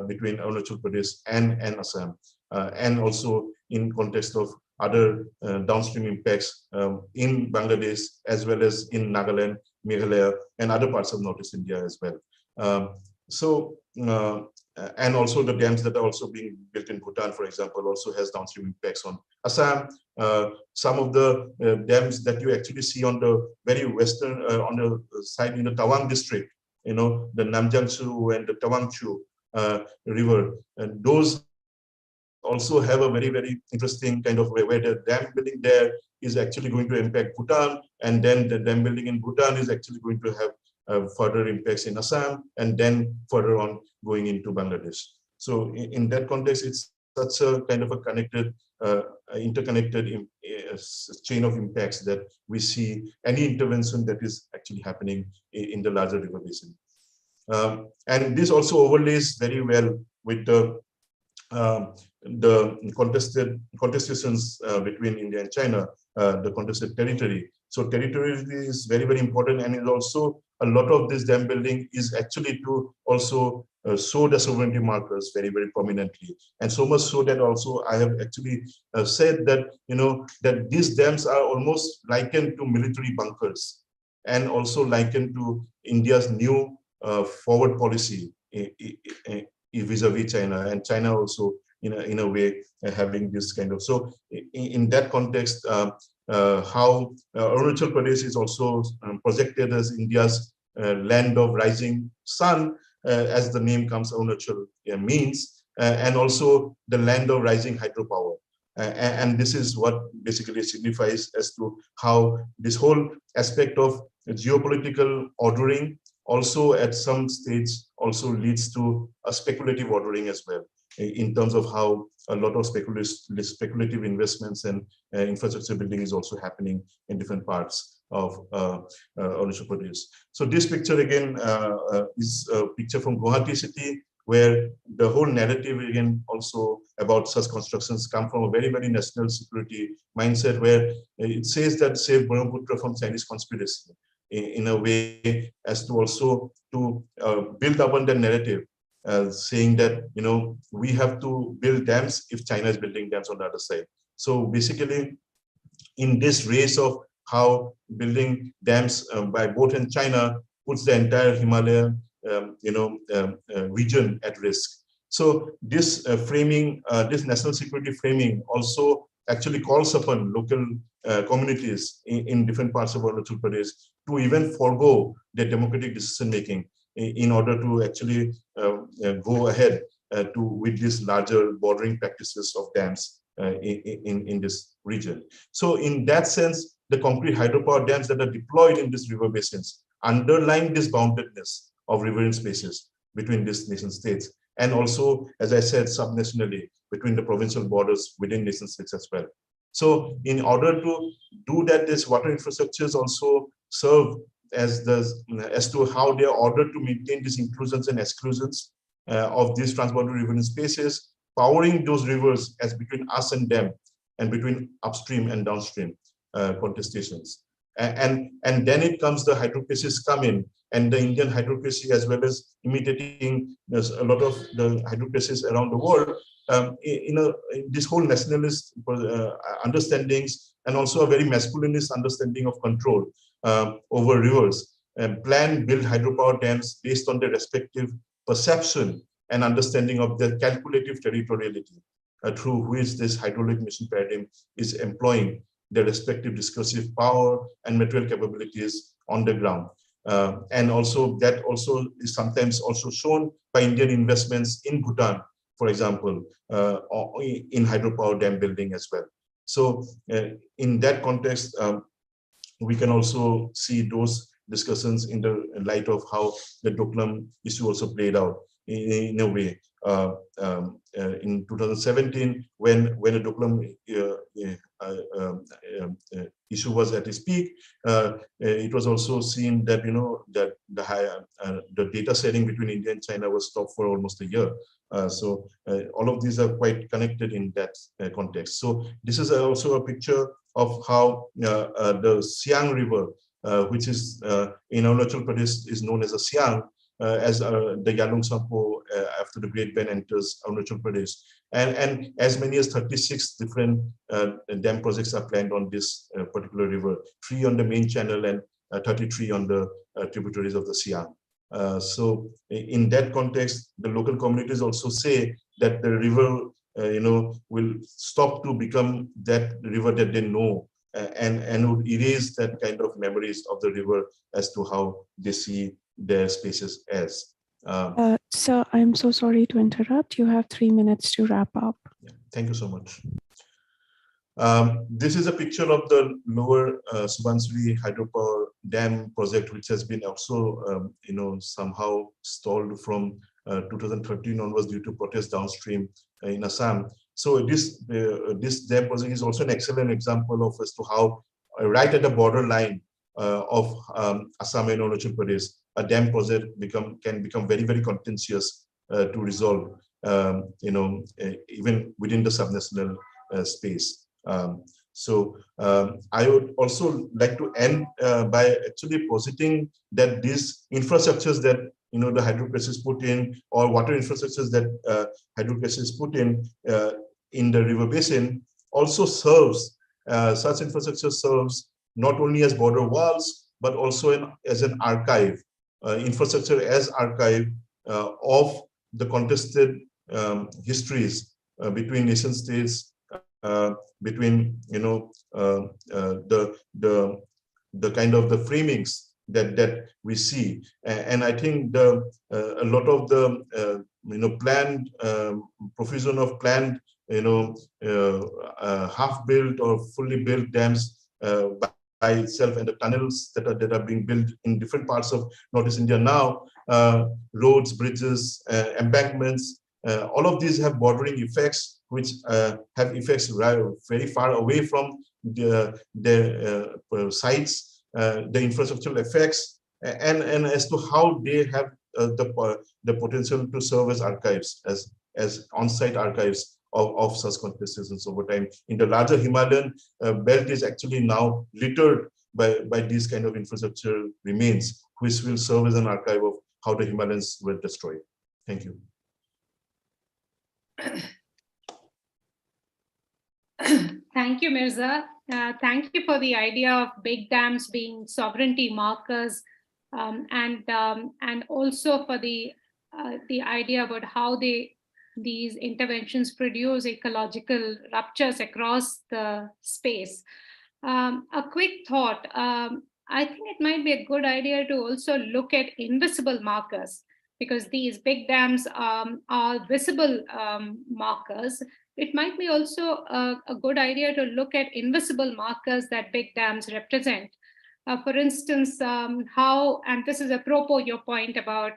between Arunachal Pradesh and Assam, and also in context of other downstream impacts in Bangladesh, as well as in Nagaland, Meghalaya, and other parts of Northeast India as well. And also the dams that are also being built in Bhutan, for example, also has downstream impacts on Assam. Some of the dams that you actually see on the very western, on the side in the Tawang district, the Namjangsu and the Tawangchu river, and those also have a very, very interesting kind of way where the dam building there is actually going to impact Bhutan, and then the dam building in Bhutan is actually going to have further impacts in Assam, and then further on going into Bangladesh. So in that context, it's such a kind of a connected, interconnected chain of impacts that we see any intervention that is actually happening in the larger river basin. And this also overlays very well with the contestations between India and China, the contested territory. So territory is very, very important, and is also a lot of this dam building is actually to also show the sovereignty markers very, very prominently. And so much so that also I have actually said that, that these dams are almost likened to military bunkers, and also likened to India's new forward policy vis-a-vis China, and China also in a way having this kind of, so in that context, how Arunachal Pradesh is also projected as India's land of rising sun, as the name comes, Arunachal means, and also the land of rising hydropower. And this is what basically signifies as to how this whole aspect of geopolitical ordering also at some stage also leads to a speculative ordering as well, in terms of how a lot of speculative investments and infrastructure building is also happening in different parts of Arunachal Pradesh. So this picture again is a picture from Guwahati city, where the whole narrative again also about such constructions come from a very, very national security mindset, where it says that save Brahmaputra from Chinese conspiracy in a way as to also to build upon the narrative, saying that, we have to build dams if China is building dams on the other side. So basically, in this race of how building dams by boat and China puts the entire Himalayan region at risk. So this framing, this national security framing also actually calls upon local communities in different parts of Arunachal Pradesh to even forego their democratic decision making in order to actually go ahead with these larger bordering practices of dams in this region. So in that sense, the concrete hydropower dams that are deployed in these river basins underline this boundedness of riverine spaces between these nation states, and also, as I said, subnationally between the provincial borders within nation states as well. So in order to do that, this water infrastructures also serve as to how they are ordered to maintain these inclusions and exclusions of these transboundary riverine spaces, powering those rivers as between us and them, and between upstream and downstream contestations. And then it comes, the hydrocracies come in, and the Indian hydrocracy, as well as imitating a lot of the hydrocracies around the world, in this whole nationalist understandings, and also a very masculinist understanding of control over rivers, plan, build hydropower dams based on their respective perception and understanding of their calculative territoriality, through which this hydraulic mission paradigm is employing their respective discursive power and material capabilities on the ground. And also that also is sometimes also shown by Indian investments in Bhutan, for example, in hydropower dam building as well. So in that context, we can also see those discussions in the light of how the Doklam issue also played out in a way. In 2017, when the Doklam issue was at its peak, it was also seen that that the data sharing between India and China was stopped for almost a year. So all of these are quite connected in that context. So this is also a picture of how the Siang River, which is in Arunachal Pradesh, is known as a Siang, as the Yarlung Tsangpo after the Great Bend enters Arunachal Pradesh. And as many as 36 different dam projects are planned on this particular river, 3 on the main channel and 33 on the tributaries of the Siang. So in that context, the local communities also say that the river will stop to become that river that they know, and would erase that kind of memories of the river as to how they see their spaces as. Sir, I'm so sorry to interrupt. You have 3 minutes to wrap up. Yeah, thank you so much. This is a picture of the lower Subansiri hydropower dam project, which has been also, somehow stalled from 2013 onwards due to protests downstream in Assam. So this dam project is also an excellent example of as to how right at the border line of Assam and Arunachal Pradesh, a dam project can become very, very contentious to resolve, even within the subnational space. So I would also like to end by actually positing that these infrastructures that the hydrocracies put in, or water infrastructures that hydrocracies put in the river basin, also serves, such infrastructure serves not only as border walls, but also as an archive, infrastructure as archive of the contested histories between nation states, between the kind of the framings that we see. And I think a lot of the planned provision of planned half-built or fully built dams by itself, and the tunnels that are being built in different parts of Northeast India now, roads, bridges, embankments, all of these have bordering effects, which have effects very far away from the sites, the infrastructural effects, and as to how they have the potential to serve as archives, as on-site archives of such contestations over time. In the larger Himalayan belt is actually now littered by these kind of infrastructure remains, which will serve as an archive of how the Himalayas were destroyed. Thank you. Thank you, Mirza. Thank you for the idea of big dams being sovereignty markers, and also for the idea about how they these interventions produce ecological ruptures across the space. A quick thought, I think it might be a good idea to also look at invisible markers, because these big dams are visible markers. It might be also a good idea to look at invisible markers that big dams represent. For instance, how, and this is apropos your point about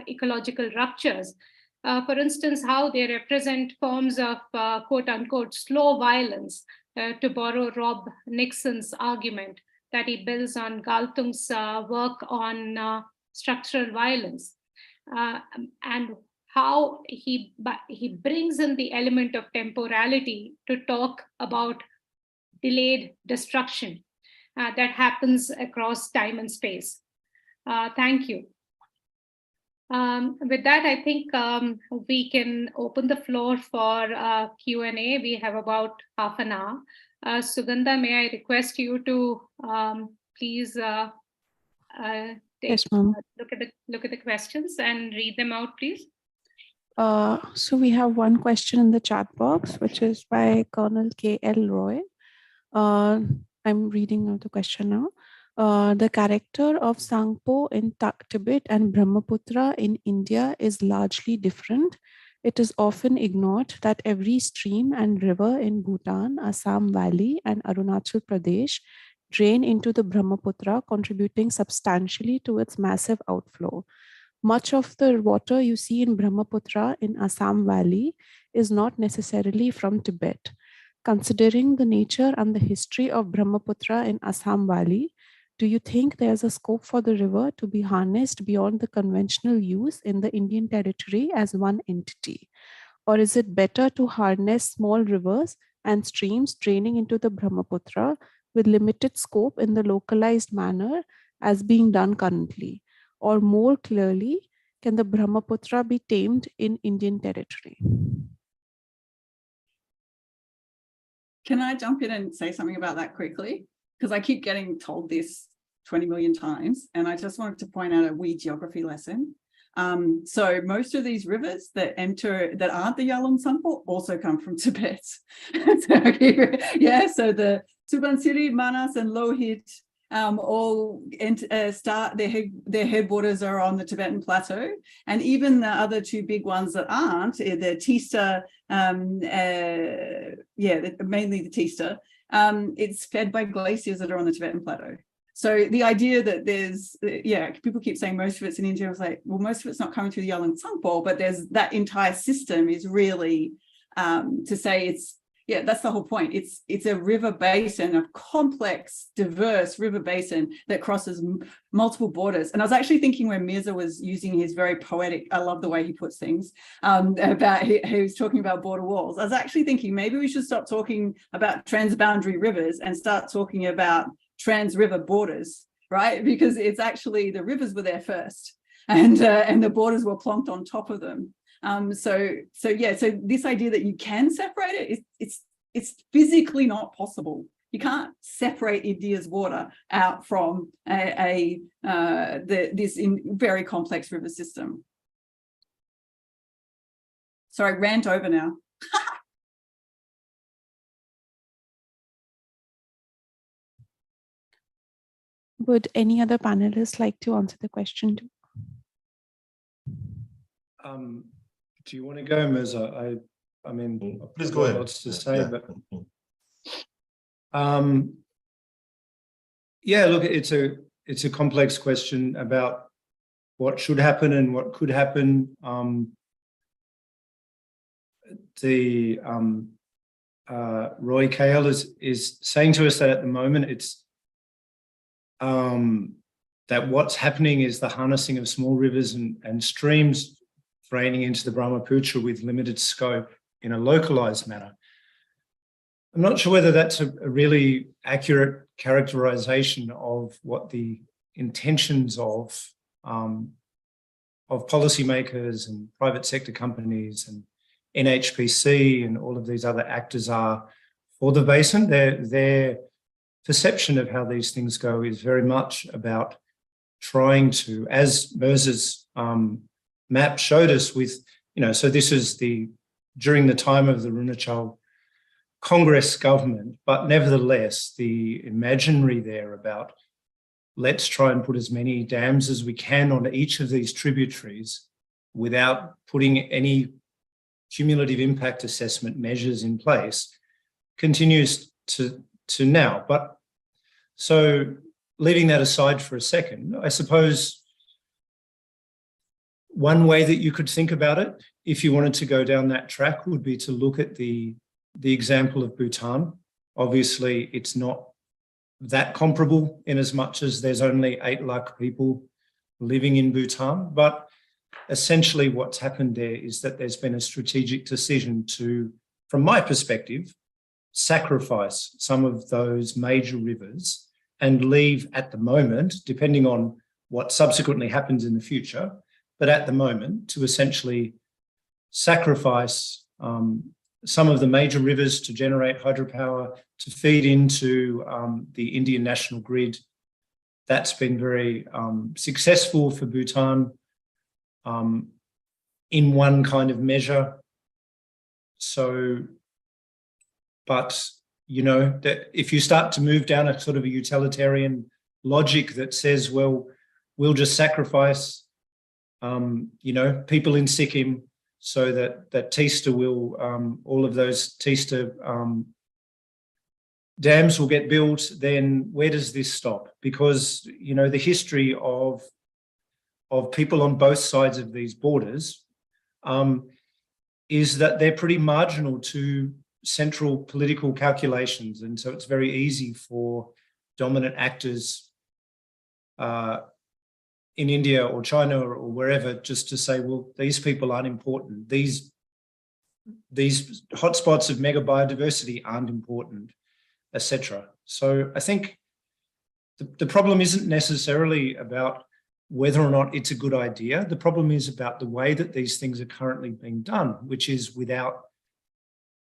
ecological ruptures, for instance, how they represent forms of quote unquote slow violence, to borrow Rob Nixon's argument that he builds on Galtung's work on structural violence, and how he brings in the element of temporality to talk about delayed destruction that happens across time and space. Thank you. With that, I think we can open the floor for Q&A. We have about half an hour. Sugandha, may I request you to please Yes, ma'am. look at the questions and read them out, please. So we have one question in the chat box, which is by Colonel K.L. Roy. I'm reading out the question now. The character of Tsangpo in Tibet and Brahmaputra in India is largely different. It is often ignored that every stream and river in Bhutan, Assam Valley, and Arunachal Pradesh drain into the Brahmaputra, contributing substantially to its massive outflow. Much of the water you see in Brahmaputra in Assam Valley is not necessarily from Tibet. Considering the nature and the history of Brahmaputra in Assam Valley, do you think there's a scope for the river to be harnessed beyond the conventional use in the Indian territory as one entity? Or is it better to harness small rivers and streams draining into the Brahmaputra with limited scope in the localized manner as being done currently? Or more clearly, can the Brahmaputra be tamed in Indian territory? Can I jump in and say something about that quickly? Because I keep getting told this 20 million times, and I just wanted to point out a wee geography lesson. So most of these rivers that aren't the Yarlung Tsangpo also come from Tibet. So the Subansiri, Manas, and Lohit all start, their headwaters are on the Tibetan plateau, and even the other two big ones that aren't, the Teesta, mainly the Teesta, it's fed by glaciers that are on the Tibetan plateau. So the idea that there's, people keep saying most of it's in India. I was like, well, most of it's not coming through the Yarlung Tsangpo, but there's that entire system is really to say it's, that's the whole point. It's a river basin, a complex, diverse river basin that crosses multiple borders. And I was actually thinking when Mirza was using his very poetic, I love the way he puts things, about he was talking about border walls. I was actually thinking maybe we should stop talking about transboundary rivers and start talking about trans-river borders, right? Because it's actually the rivers were there first, and the borders were plonked on top of them. So this idea that you can separate it, it's physically not possible. You can't separate India's water out from this very complex river system. Sorry, rant over now. Would any other panelists like to answer the question too? Do you want to go, Mirza? I mean, please go ahead. Lots to say, but look, it's a complex question about what should happen and what could happen. Roy Kale is saying to us that at the moment it's that what's happening is the harnessing of small rivers and streams draining into the Brahmaputra with limited scope in a localized manner. I'm not sure whether that's a really accurate characterization of what the intentions of policymakers and private sector companies and NHPC and all of these other actors are for the basin. Their perception of how these things go is very much about trying to, as Mirza's map showed us, with so this is during the time of the Runachal Congress government, but nevertheless, the imaginary there about let's try and put as many dams as we can on each of these tributaries without putting any cumulative impact assessment measures in place continues to now. But so leaving that aside for a second, I suppose one way that you could think about it, if you wanted to go down that track, would be to look at the example of Bhutan. Obviously, it's not that comparable in as much as there's only 8 lakh people living in Bhutan. But essentially what's happened there is that there's been a strategic decision to, from my perspective, sacrifice some of those major rivers and leave at the moment, depending on what subsequently happens in the future, but at the moment to essentially sacrifice some of the major rivers to generate hydropower, to feed into the Indian national grid. That's been very successful for Bhutan in one kind of measure. So, but, that if you start to move down a sort of a utilitarian logic that says, well, we'll just sacrifice, people in Sikkim so that Teesta will, all of those Teesta dams will get built, then where does this stop? Because, the history of people on both sides of these borders is that they're pretty marginal to central political calculations. And so it's very easy for dominant actors in India or China or wherever just to say, well, these people aren't important. These hotspots of mega biodiversity aren't important, etc. So I think the problem isn't necessarily about whether or not it's a good idea. The problem is about the way that these things are currently being done, which is without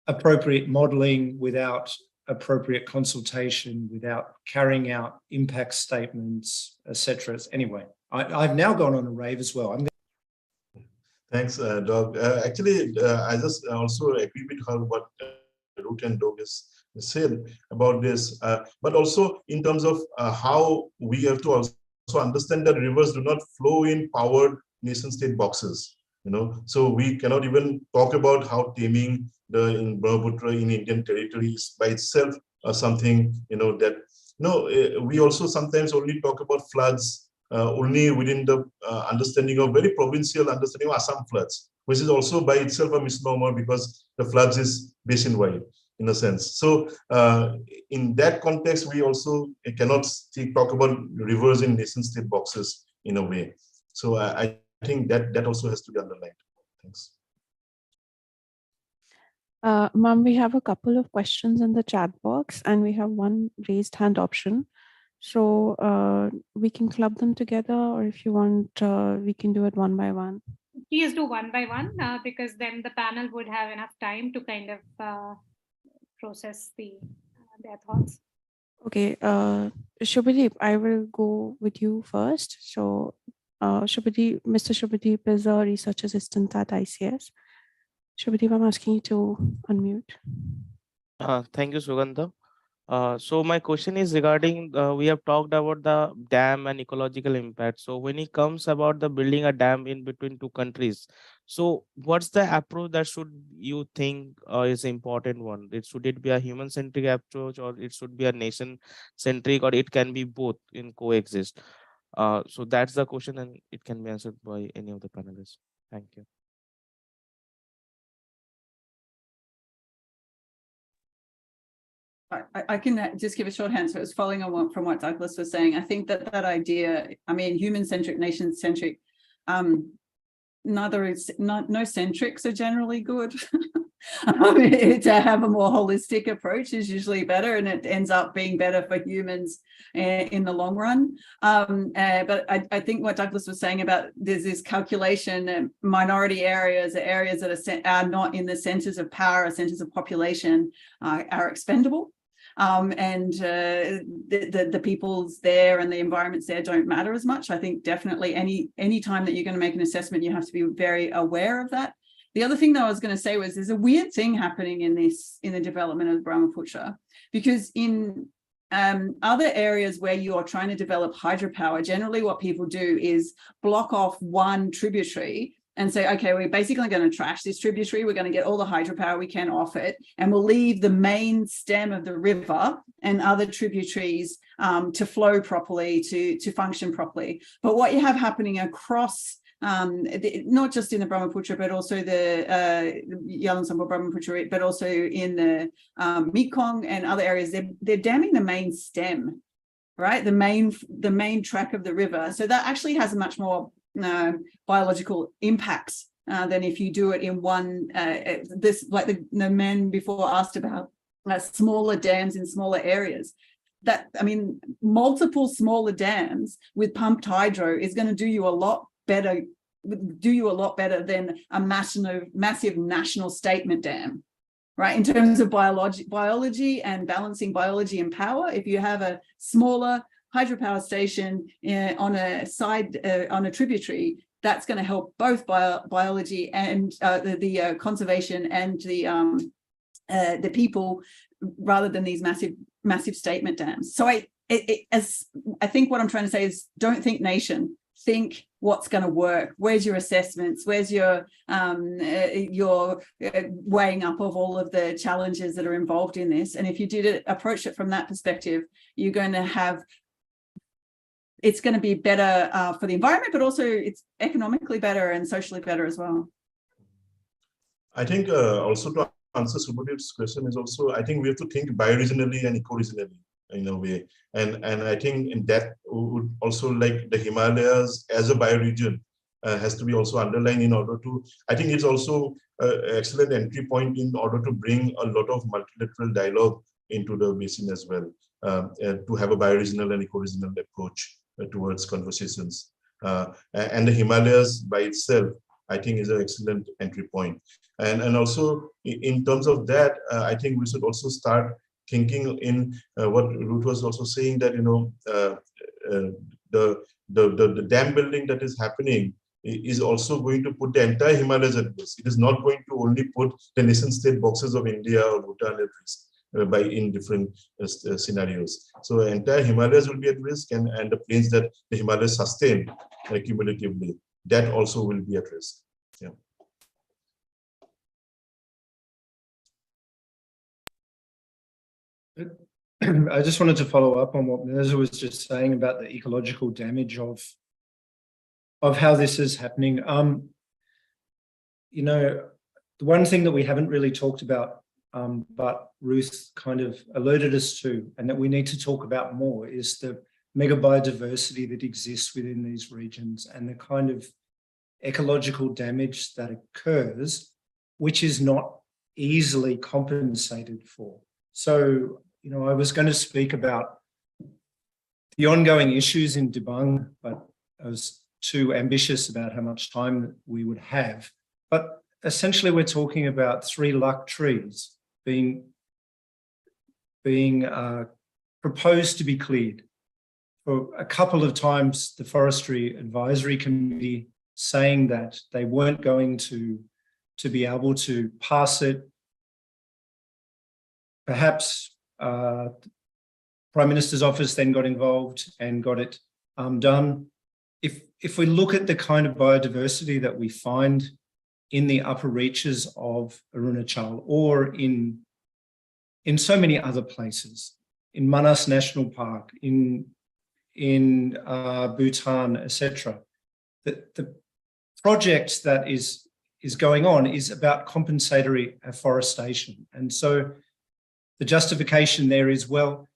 appropriate modelling, without appropriate consultation, without carrying out impact statements, etc. Anyway, I've now gone on a rave as well. Thanks, Doug. Actually, I just also agree with her what Ruth and Doug has said about this, but also in terms of how we have to also understand that rivers do not flow in powered nation-state boxes. So we cannot even talk about how taming in Brahmaputra in Indian territory is by itself something we also sometimes only talk about floods only within the understanding of very provincial understanding of Assam floods, which is also by itself a misnomer because the floods is basin-wide in a sense. So in that context, we also cannot talk about rivers in nation-state boxes in a way. So I think that also has to be underlined. Thanks. Ma'am, we have a couple of questions in the chat box and we have one raised hand option. So we can club them together, or if you want, we can do it one by one. Please do one by one because then the panel would have enough time to kind of process their thoughts. Okay, Shubhadeep, I will go with you first. So Shubhadeep, Mr. Shubhadeep is a research assistant at ICS. Shubhadeep, I'm asking you to unmute. Thank you, Sugandha. So my question is regarding, we have talked about the dam and ecological impact. So when it comes about the building a dam in between two countries, so what's the approach that should you think is an important one? Should it be a human-centric approach, or it should be a nation-centric, or it can be both in coexist? So that's the question, and it can be answered by any of the panelists. Thank you. I can just give a short answer. It was following on from what Douglas was saying. I think that idea, human-centric, nation-centric, no centrics are generally good. To have a more holistic approach is usually better, and it ends up being better for humans in the long run. But I think what Douglas was saying about there's this calculation that minority areas that are not in the centers of power or centers of population are expendable. And the peoples there and the environments there don't matter as much. I think definitely any time that you're going to make an assessment, you have to be very aware of that. The other thing that I was going to say was there's a weird thing happening in the development of the Brahmaputra, because in other areas where you are trying to develop hydropower, generally what people do is block off one tributary and say, okay, we're basically going to trash this tributary. We're going to get all the hydropower we can off it, and we'll leave the main stem of the river and other tributaries to flow properly, to function properly. But what you have happening across, not just in the Brahmaputra, but also the Yarlung Tsangpo-Brahmaputra, but also in the Mekong and other areas, they're damming the main stem, right? The main track of the river. So that actually has a much more biological impacts than if you do it in one, like the man before asked about smaller dams in smaller areas. That, I mean, multiple smaller dams with pumped hydro is going to do you a lot better than a massive national statement dam, right? In terms of biology and balancing biology and power, if you have a smaller hydropower station on a tributary, that's going to help both biology and the conservation and the people, rather than these massive statement dams. So I think what I'm trying to say is, don't think nation, think what's going to work. Where's your assessments? Where's your weighing up of all of the challenges that are involved in this? And if you did approach it from that perspective, you're going to have, it's going to be better for the environment, but also it's economically better and socially better as well. I think also to answer Subodh's question is also, I think we have to think bioregionally and eco-regionally in a way. And I think in that would also, like the Himalayas as a bioregion has to be also underlined in order to, I think it's also an excellent entry point in order to bring a lot of multilateral dialogue into the basin as well, to have a bioregional and eco-regional approach towards conversations. And the Himalayas by itself, I think, is an excellent entry point. And also in terms of that, I think we should also start thinking in what Ruth was also saying, that, you know, the dam building that is happening is also going to put the entire Himalayas at risk. It is not going to only put the nation state boxes of India or Bhutan at risk in different scenarios. So entire Himalayas will be at risk, and the plains that the Himalayas sustain cumulatively, that also will be at risk. Yeah. I just wanted to follow up on what Mirza was just saying about the ecological damage of how this is happening. You know, the one thing that we haven't really talked about, but Ruth kind of alerted us to, and that we need to talk about more, is the mega biodiversity that exists within these regions and the kind of ecological damage that occurs, which is not easily compensated for. So, you know, I was going to speak about the ongoing issues in Dibang, but I was too ambitious about how much time we would have. But essentially, we're talking about 3 luck trees being proposed to be cleared. For a couple of times, the Forestry Advisory Committee saying that they weren't going to be able to pass it. Perhaps Prime Minister's office then got involved and got it done. If we look at the kind of biodiversity that we find in the upper reaches of Arunachal, or in so many other places, in Manas National Park, in Bhutan, etc., the project that is going on is about compensatory afforestation. And so the justification there is, well,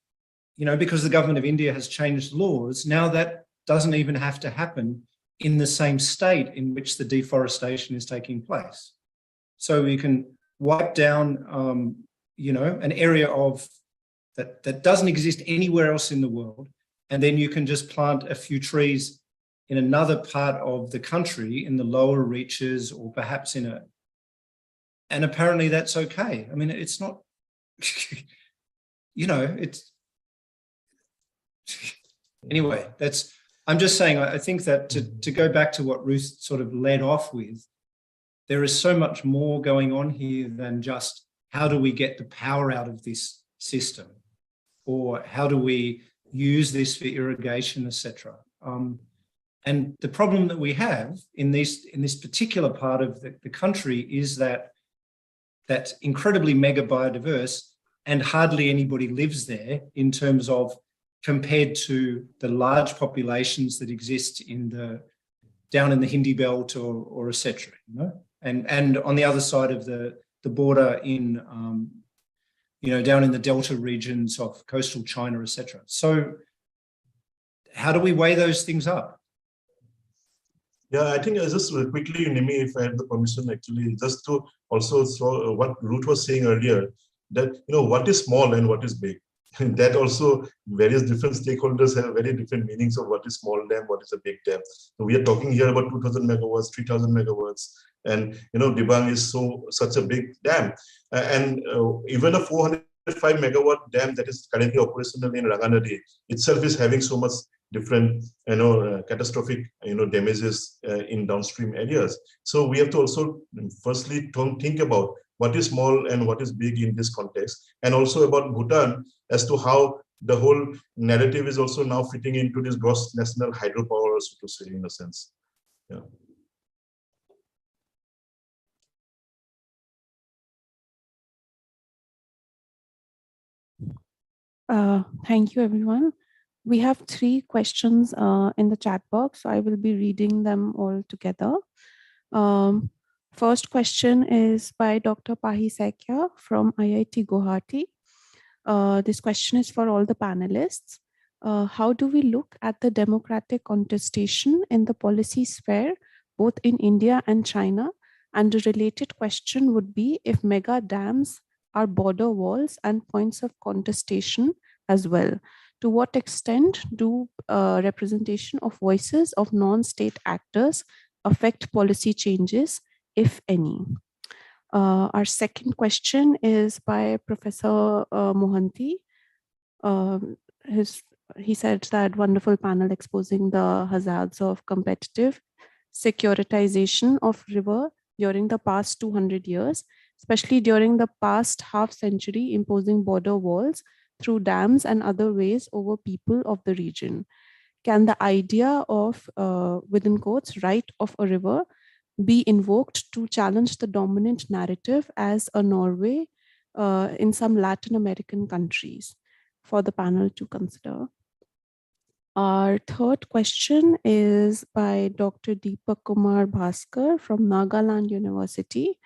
you know, because the government of India has changed laws, now that doesn't even have to happen in the same state in which the deforestation is taking place. So you can wipe down, you know, an area of that doesn't exist anywhere else in the world, and then you can just plant a few trees in another part of the country, in the lower reaches, or perhaps and apparently that's okay. I mean, it's not, you know, it's, anyway, I'm just saying, I think that to go back to what Ruth sort of led off with, there is so much more going on here than just how do we get the power out of this system, or how do we use this for irrigation, etc. And the problem that we have in this particular part of the country is that that's incredibly mega biodiverse, and hardly anybody lives there in terms of compared to the large populations that exist down in the Hindi belt or etc. You know? And on the other side of the border in down in the delta regions of coastal China, etc. So how do we weigh those things up? Yeah, I think just quickly, Nimmi, if I have the permission, actually, just to also saw what Ruth was saying earlier, that what is small and what is big. And that also various different stakeholders have very different meanings of what is small dam, what is a big dam. So we are talking here about 2,000 megawatts, 3,000 megawatts, and Dibang is such a big dam, and even a 405 megawatt dam that is currently operational in Ranganadi itself is having so much different catastrophic damages in downstream areas. So we have to also firstly think about what is small and what is big in this context, and also about Bhutan as to how the whole narrative is also now fitting into this gross national hydropower, so to say, in a sense. Yeah. Thank you, everyone. We have 3 questions in the chat box, so I will be reading them all together. First question is by Dr. Pahi Sekya from IIT Guwahati. This question is for all the panelists. How do we look at the democratic contestation in the policy sphere, both in India and China? And a related question would be if mega dams are border walls and points of contestation as well. To what extent do representation of voices of non-state actors affect policy changes, if any? Our second question is by Professor Mohanty. He said that wonderful panel exposing the hazards of competitive securitization of river during the past 200 years, especially during the past half century, imposing border walls through dams and other ways over people of the region. Can the idea of, within quotes, right of a river be invoked to challenge the dominant narrative as a Norway in some Latin American countries? For the panel to consider. Our third question is by Dr. Deepak Kumar Bhaskar from Nagaland University.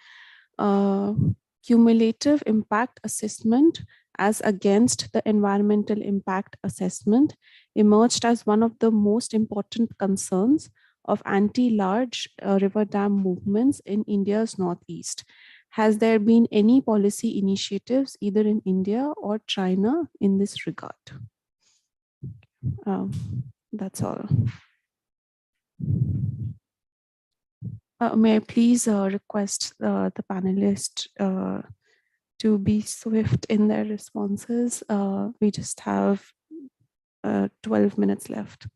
Cumulative impact assessment as against the environmental impact assessment emerged as one of the most important concerns of anti-large river dam movements in India's northeast. Has there been any policy initiatives either in India or China in this regard? That's all. May I please request the panelists to be swift in their responses. We just have 12 minutes left.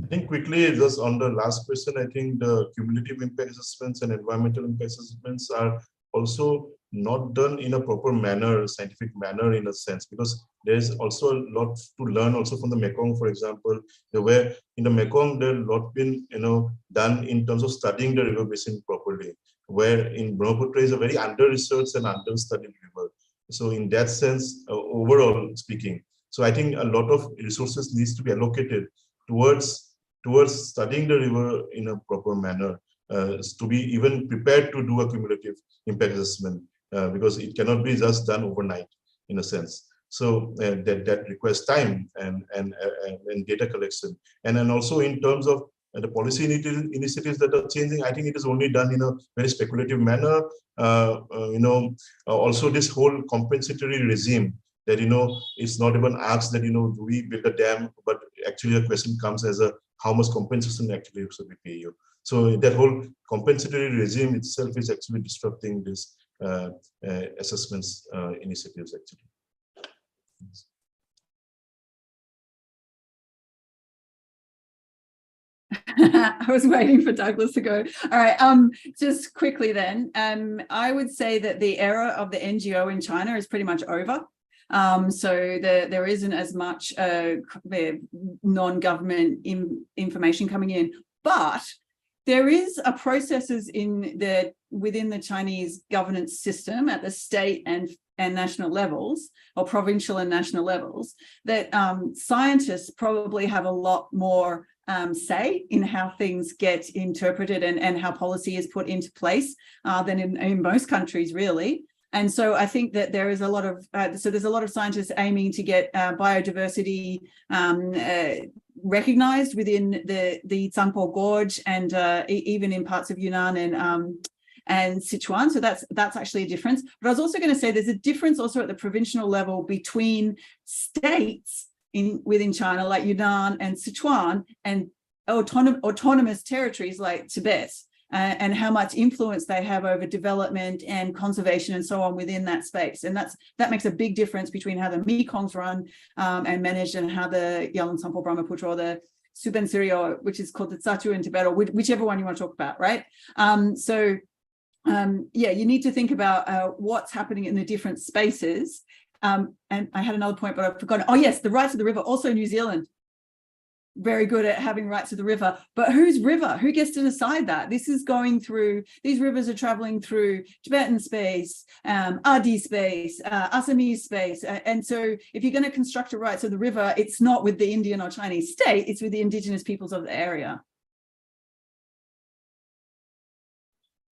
I think quickly, just on the last question, I think the cumulative impact assessments and environmental impact assessments are also not done in a proper manner, scientific manner in a sense, because there is also a lot to learn also from the Mekong, for example, where in the Mekong, there a lot been done in terms of studying the river basin properly, where in Brahmaputra is a very under-researched and under-studied river. So in that sense, overall speaking, so I think a lot of resources needs to be allocated towards studying the river in a proper manner, to be even prepared to do a cumulative impact assessment, because it cannot be just done overnight in a sense. So that requires time and data collection. And then also in terms of the policy initiatives that are changing, I think it is only done in a very speculative manner. Also this whole compensatory regime that, it's not even asked that, do we build a dam, but actually the question comes as how much compensation actually should we pay you. So that whole compensatory regime itself is actually disrupting this assessments initiatives actually. I was waiting for Douglas to go. All right, just quickly then, I would say that the era of the NGO in China is pretty much over. So there isn't as much non-government information coming in, but there is a processes within the Chinese governance system at the state and national levels, or provincial and national levels, that scientists probably have a lot more say in how things get interpreted and how policy is put into place than in most countries, really. And so I think that there is a lot of, there's a lot of scientists aiming to get biodiversity recognized within the Tsangpo Gorge and even in parts of Yunnan and Sichuan. So that's actually a difference. But I was also going to say there's a difference also at the provincial level between states within China, like Yunnan and Sichuan, and autonomous territories like Tibet. And how much influence they have over development and conservation and so on within that space. And that makes a big difference between how the Mekong's run and managed and how the Yarlung Tsangpo-Brahmaputra or the Subansiri, which is called the Tsatu in Tibet, or whichever one you want to talk about, right? Yeah, you need to think about what's happening in the different spaces. And I had another point, but I've forgotten. Oh yes, the right to the river, also New Zealand. Very good at having rights to the river, but whose river? Who gets to decide that? This is going through, these rivers are traveling through Tibetan space, Adi space, Assamese space. And so if you're going to construct a right to the river, it's not with the Indian or Chinese state, it's with the indigenous peoples of the area.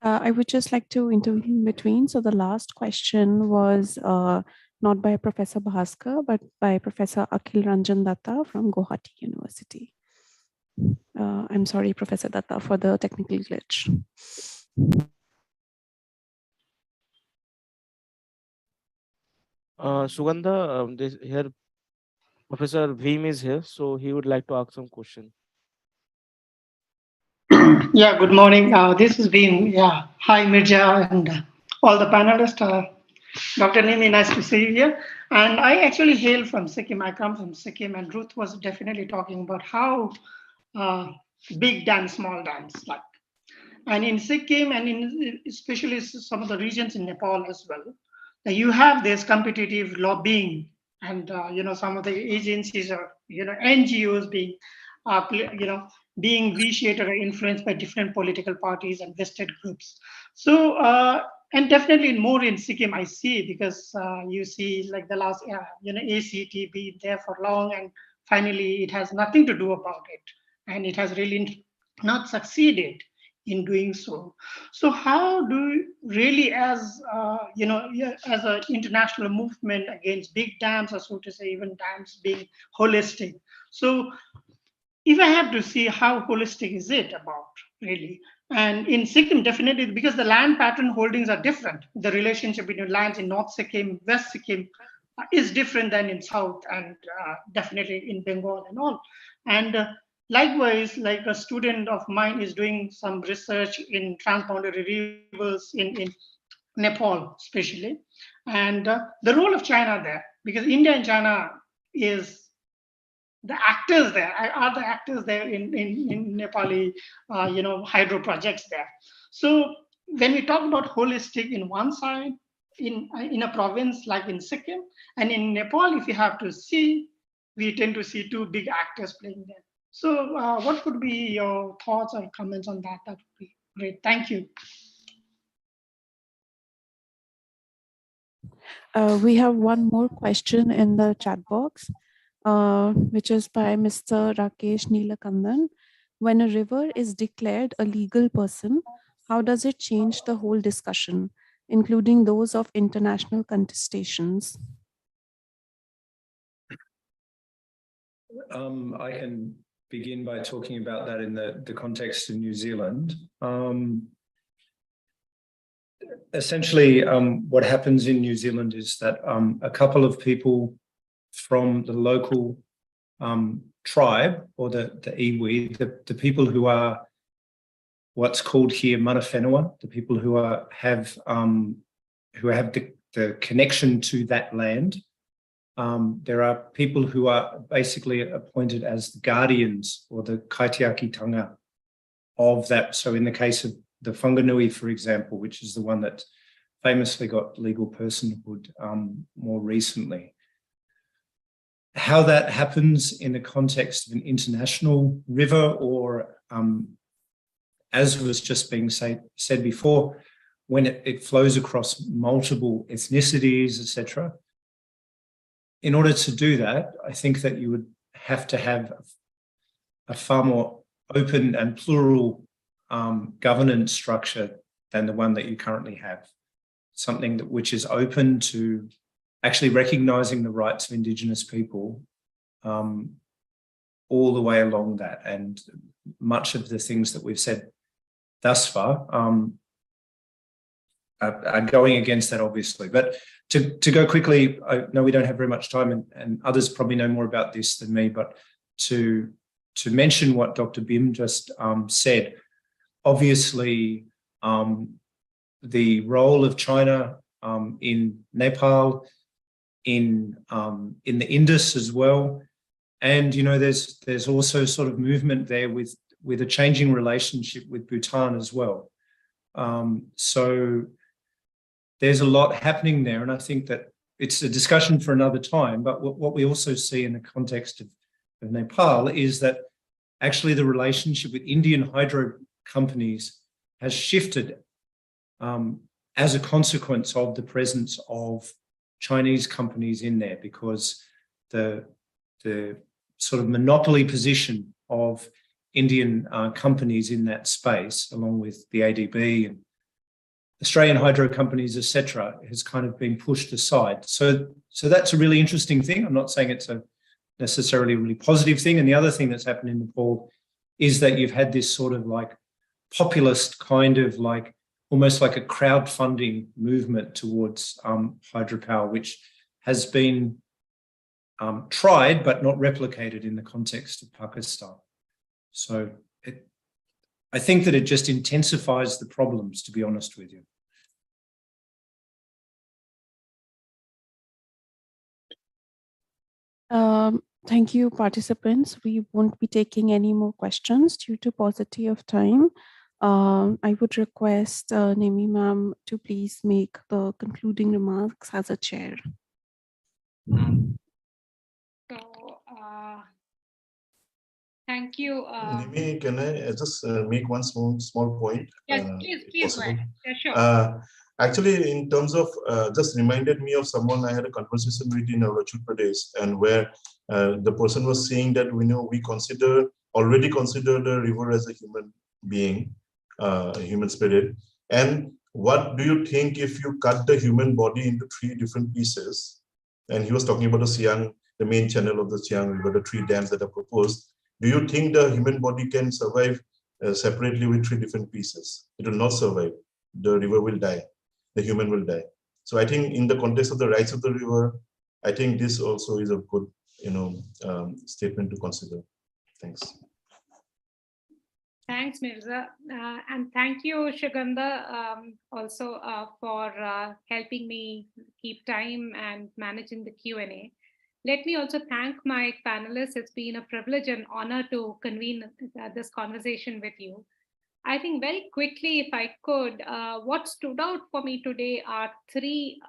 I would just like to intervene in between. So the last question was not by Professor Bhaskar, but by Professor Akhil Ranjan Datta from Guwahati University. I'm sorry, Professor Datta, for the technical glitch. Sugandha, here Professor Bhim is here, so he would like to ask some question. Yeah, good morning. This is Bhim. Yeah, hi Mirja and all the panelists. Dr. Nimmi, nice to see you here. And I actually hail from Sikkim. I come from Sikkim, and Ruth was definitely talking about how big dams, small dams, like. And in Sikkim, and in especially some of the regions in Nepal as well, you have this competitive lobbying, and some of the agencies or NGOs being being vitiated or influenced by different political parties and vested groups. So, and definitely more in Sikkim, I see, because you see like the last, ACT being there for long, and finally it has nothing to do about it. And it has really not succeeded in doing so. So how do you really, as as an international movement against big dams, or so to say, even dams being holistic. So if I have to see how holistic is it about, really? And in Sikkim, definitely, because the land pattern holdings are different. The relationship between lands in North Sikkim, West Sikkim is different than in South, and definitely in Bengal and all. And likewise, like a student of mine is doing some research in transboundary rivers in Nepal, especially. And the role of China there, because India and China is the actors there, are the actors there in Nepali, hydro projects there. So when we talk about holistic in one side, in a province like in Sikkim, and in Nepal, if you have to see, we tend to see two big actors playing there. So what could be your thoughts or comments on that? That would be great. Thank you. We have one more question in the chat box, which is by Mr. Rakesh Neelakandan. When a river is declared a legal person, how does it change the whole discussion, including those of international contestations? I can begin by talking about that in the context of New Zealand. Essentially, what happens in New Zealand is that a couple of people from the local tribe, or the iwi, the people who are what's called here mana whenua, the people who have the connection to that land. There are people who are basically appointed as the guardians, or the kaitiakitanga of that. So in the case of the Whanganui, for example, which is the one that famously got legal personhood more recently, how that happens in the context of an international river, or as was just being said before, when it flows across multiple ethnicities, etc. In order to do that, I think that you would have to have a far more open and plural governance structure than the one that you currently have. Something which is open to actually recognising the rights of Indigenous people all the way along that. And much of the things that we've said thus far are going against that, obviously. But to go quickly, I know we don't have very much time, and others probably know more about this than me, but to mention what Dr. Bim just said, obviously the role of China in Nepal, in the Indus as well, and there's also sort of movement there with a changing relationship with Bhutan as well. So there's a lot happening there, and I think that it's a discussion for another time. But what we also see in the context of Nepal is that actually the relationship with Indian hydro companies has shifted as a consequence of the presence of Chinese companies in there, because the sort of monopoly position of Indian companies in that space, along with the ADB and Australian hydro companies, etc., has kind of been pushed aside. So that's a really interesting thing. I'm not saying it's a necessarily a really positive thing. And the other thing that's happened in Nepal is that you've had this sort of like populist kind of like almost like a crowdfunding movement towards hydropower, which has been tried but not replicated in the context of Pakistan. So I think that it just intensifies the problems, to be honest with you. Thank you, participants. We won't be taking any more questions due to paucity of time. I would request Nimmi ma'am to please make the concluding remarks as a chair. Thank you. Nimmi, can I just make one small point? Yes, please go ahead. Yeah, sure. Actually, in terms of, just reminded me of someone I had a conversation with in Arunachal Pradesh, and where the person was saying that we already consider the river as a human being, human spirit. And what do you think if you cut the human body into 3 different pieces? And he was talking about the Siang, the main channel of the Siang River, the 3 dams that are proposed. Do you think the human body can survive separately with 3 different pieces? It will not survive. The river will die. The human will die. So I think in the context of the rights of the river, I think this also is a good, statement to consider. Thanks. Thanks, Mirza. And thank you, Shuganda, also for helping me keep time and managing the Q&A. Let me also thank my panelists. It's been a privilege and honor to convene this conversation with you. I think very quickly, if I could, what stood out for me today are 3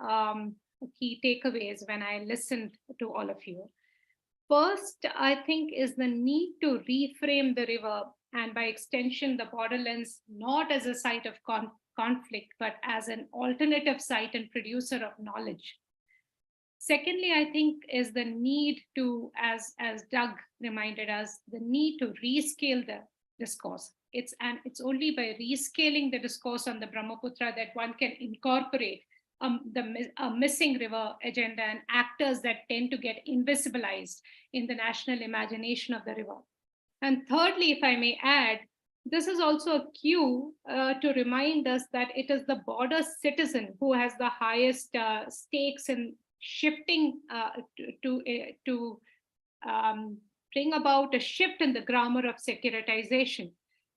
key takeaways when I listened to all of you. First, I think, is the need to reframe the river, and by extension, the borderlands, not as a site of conflict, but as an alternative site and producer of knowledge. Secondly, I think, is the need to, as Doug reminded us, the need to rescale the discourse. It's only by rescaling the discourse on the Brahmaputra that one can incorporate the missing river agenda and actors that tend to get invisibilized in the national imagination of the river. And thirdly, if I may add, this is also a cue to remind us that it is the border citizen who has the highest stakes in shifting to bring about a shift in the grammar of securitization.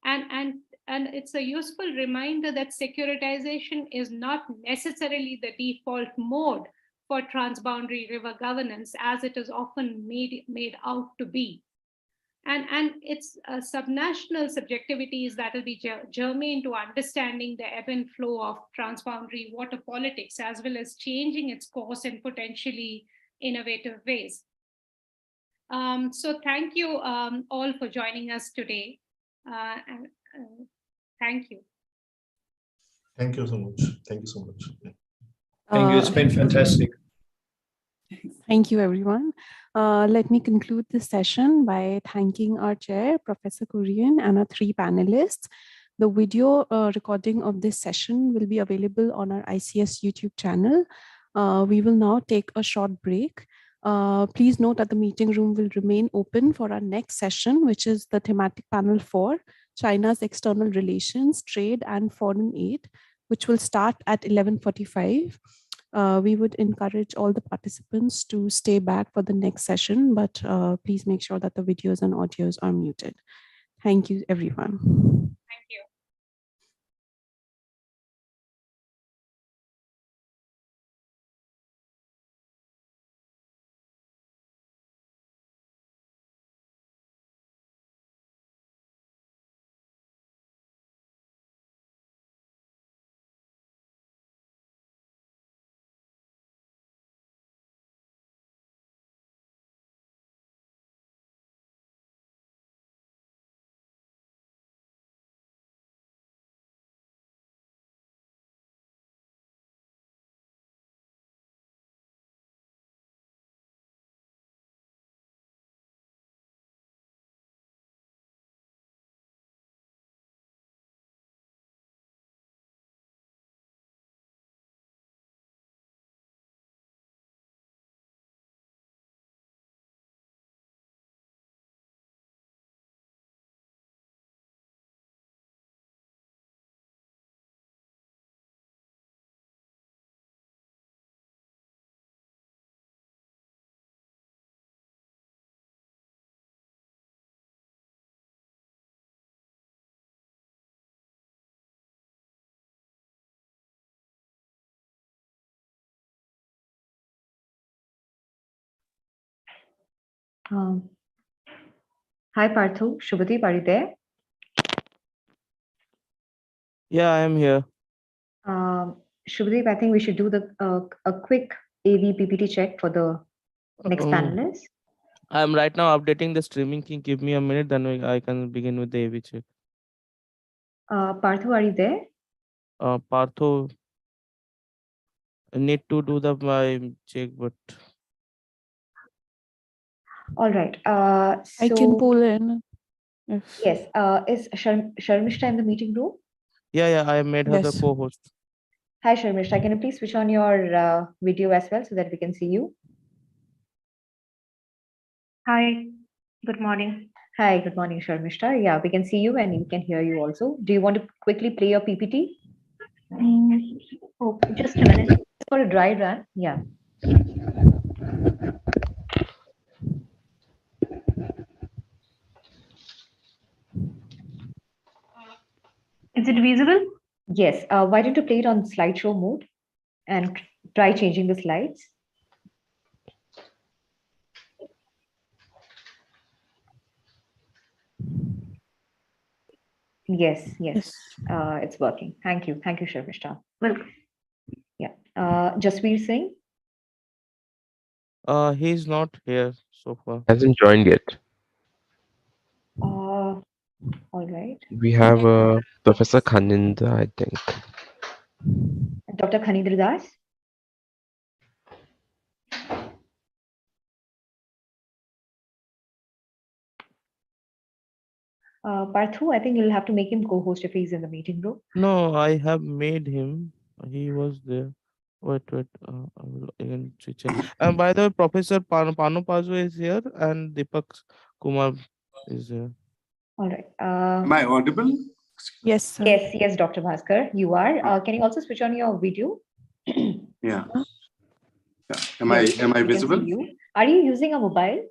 And it's a useful reminder that securitization is not necessarily the default mode for transboundary river governance, as it is often made out to be. And it's subnational subjectivities that will be germane to understanding the ebb and flow of transboundary water politics, as well as changing its course in potentially innovative ways. So thank you all for joining us today. Thank you. Thank you so much. Thank you so much. Thank you. It's been fantastic. Thank you, everyone. Let me conclude this session by thanking our chair, Professor Kurian, and our 3 panelists. The video recording of this session will be available on our ICS YouTube channel. We will now take a short break. Please note that the meeting room will remain open for our next session, which is the thematic panel 4, China's External Relations, Trade and Foreign Aid, which will start at 11:45. We would encourage all the participants to stay back for the next session, but please make sure that the videos and audios are muted. Thank you, everyone. Thank you. Hi, Parthu. Shubhadeep, are you there? Yeah, I am here. Shubhadeep, I think we should do a quick AV PPT check for the next panelist. I'm right now updating the streaming. Can you give me a minute, then I can begin with the AV check. Parthu, are you there? Partho, I need to do my check, but All right. I can pull in. Yes. Is Sharmishta in the meeting room? yeah, I made her the co-host. Hi, Sharmishta. Can you please switch on your video as well so that we can see you? Hi. Good morning. Hi. Good morning, Sharmishta. Yeah, we can see you and we can hear you also. Do you want to quickly play your PPT? Oh, just a minute. For a dry run. Yeah. Is it visible? Yes. Why don't you play it on slideshow mode and try changing the slides? Yes. It's working. Thank you. Thank you, Sharmishta. Welcome. Yeah. Jasveer Singh? He's not here so far. Hasn't joined yet. All right. We have Professor Khaninda, I think. Dr. Khanindra Das? Parthu, I think you'll have to make him co-host if he's in the meeting room. No, I have made him. He was there. Wait. I will again switch it. And by the way, Professor Panu Pazu is here and Deepak Kumar is here. All right. Am I audible? Yes, sir. Yes, Dr. Bhaskar, you are. Can you also switch on your video? Yeah. Am I visible? Are you using a mobile?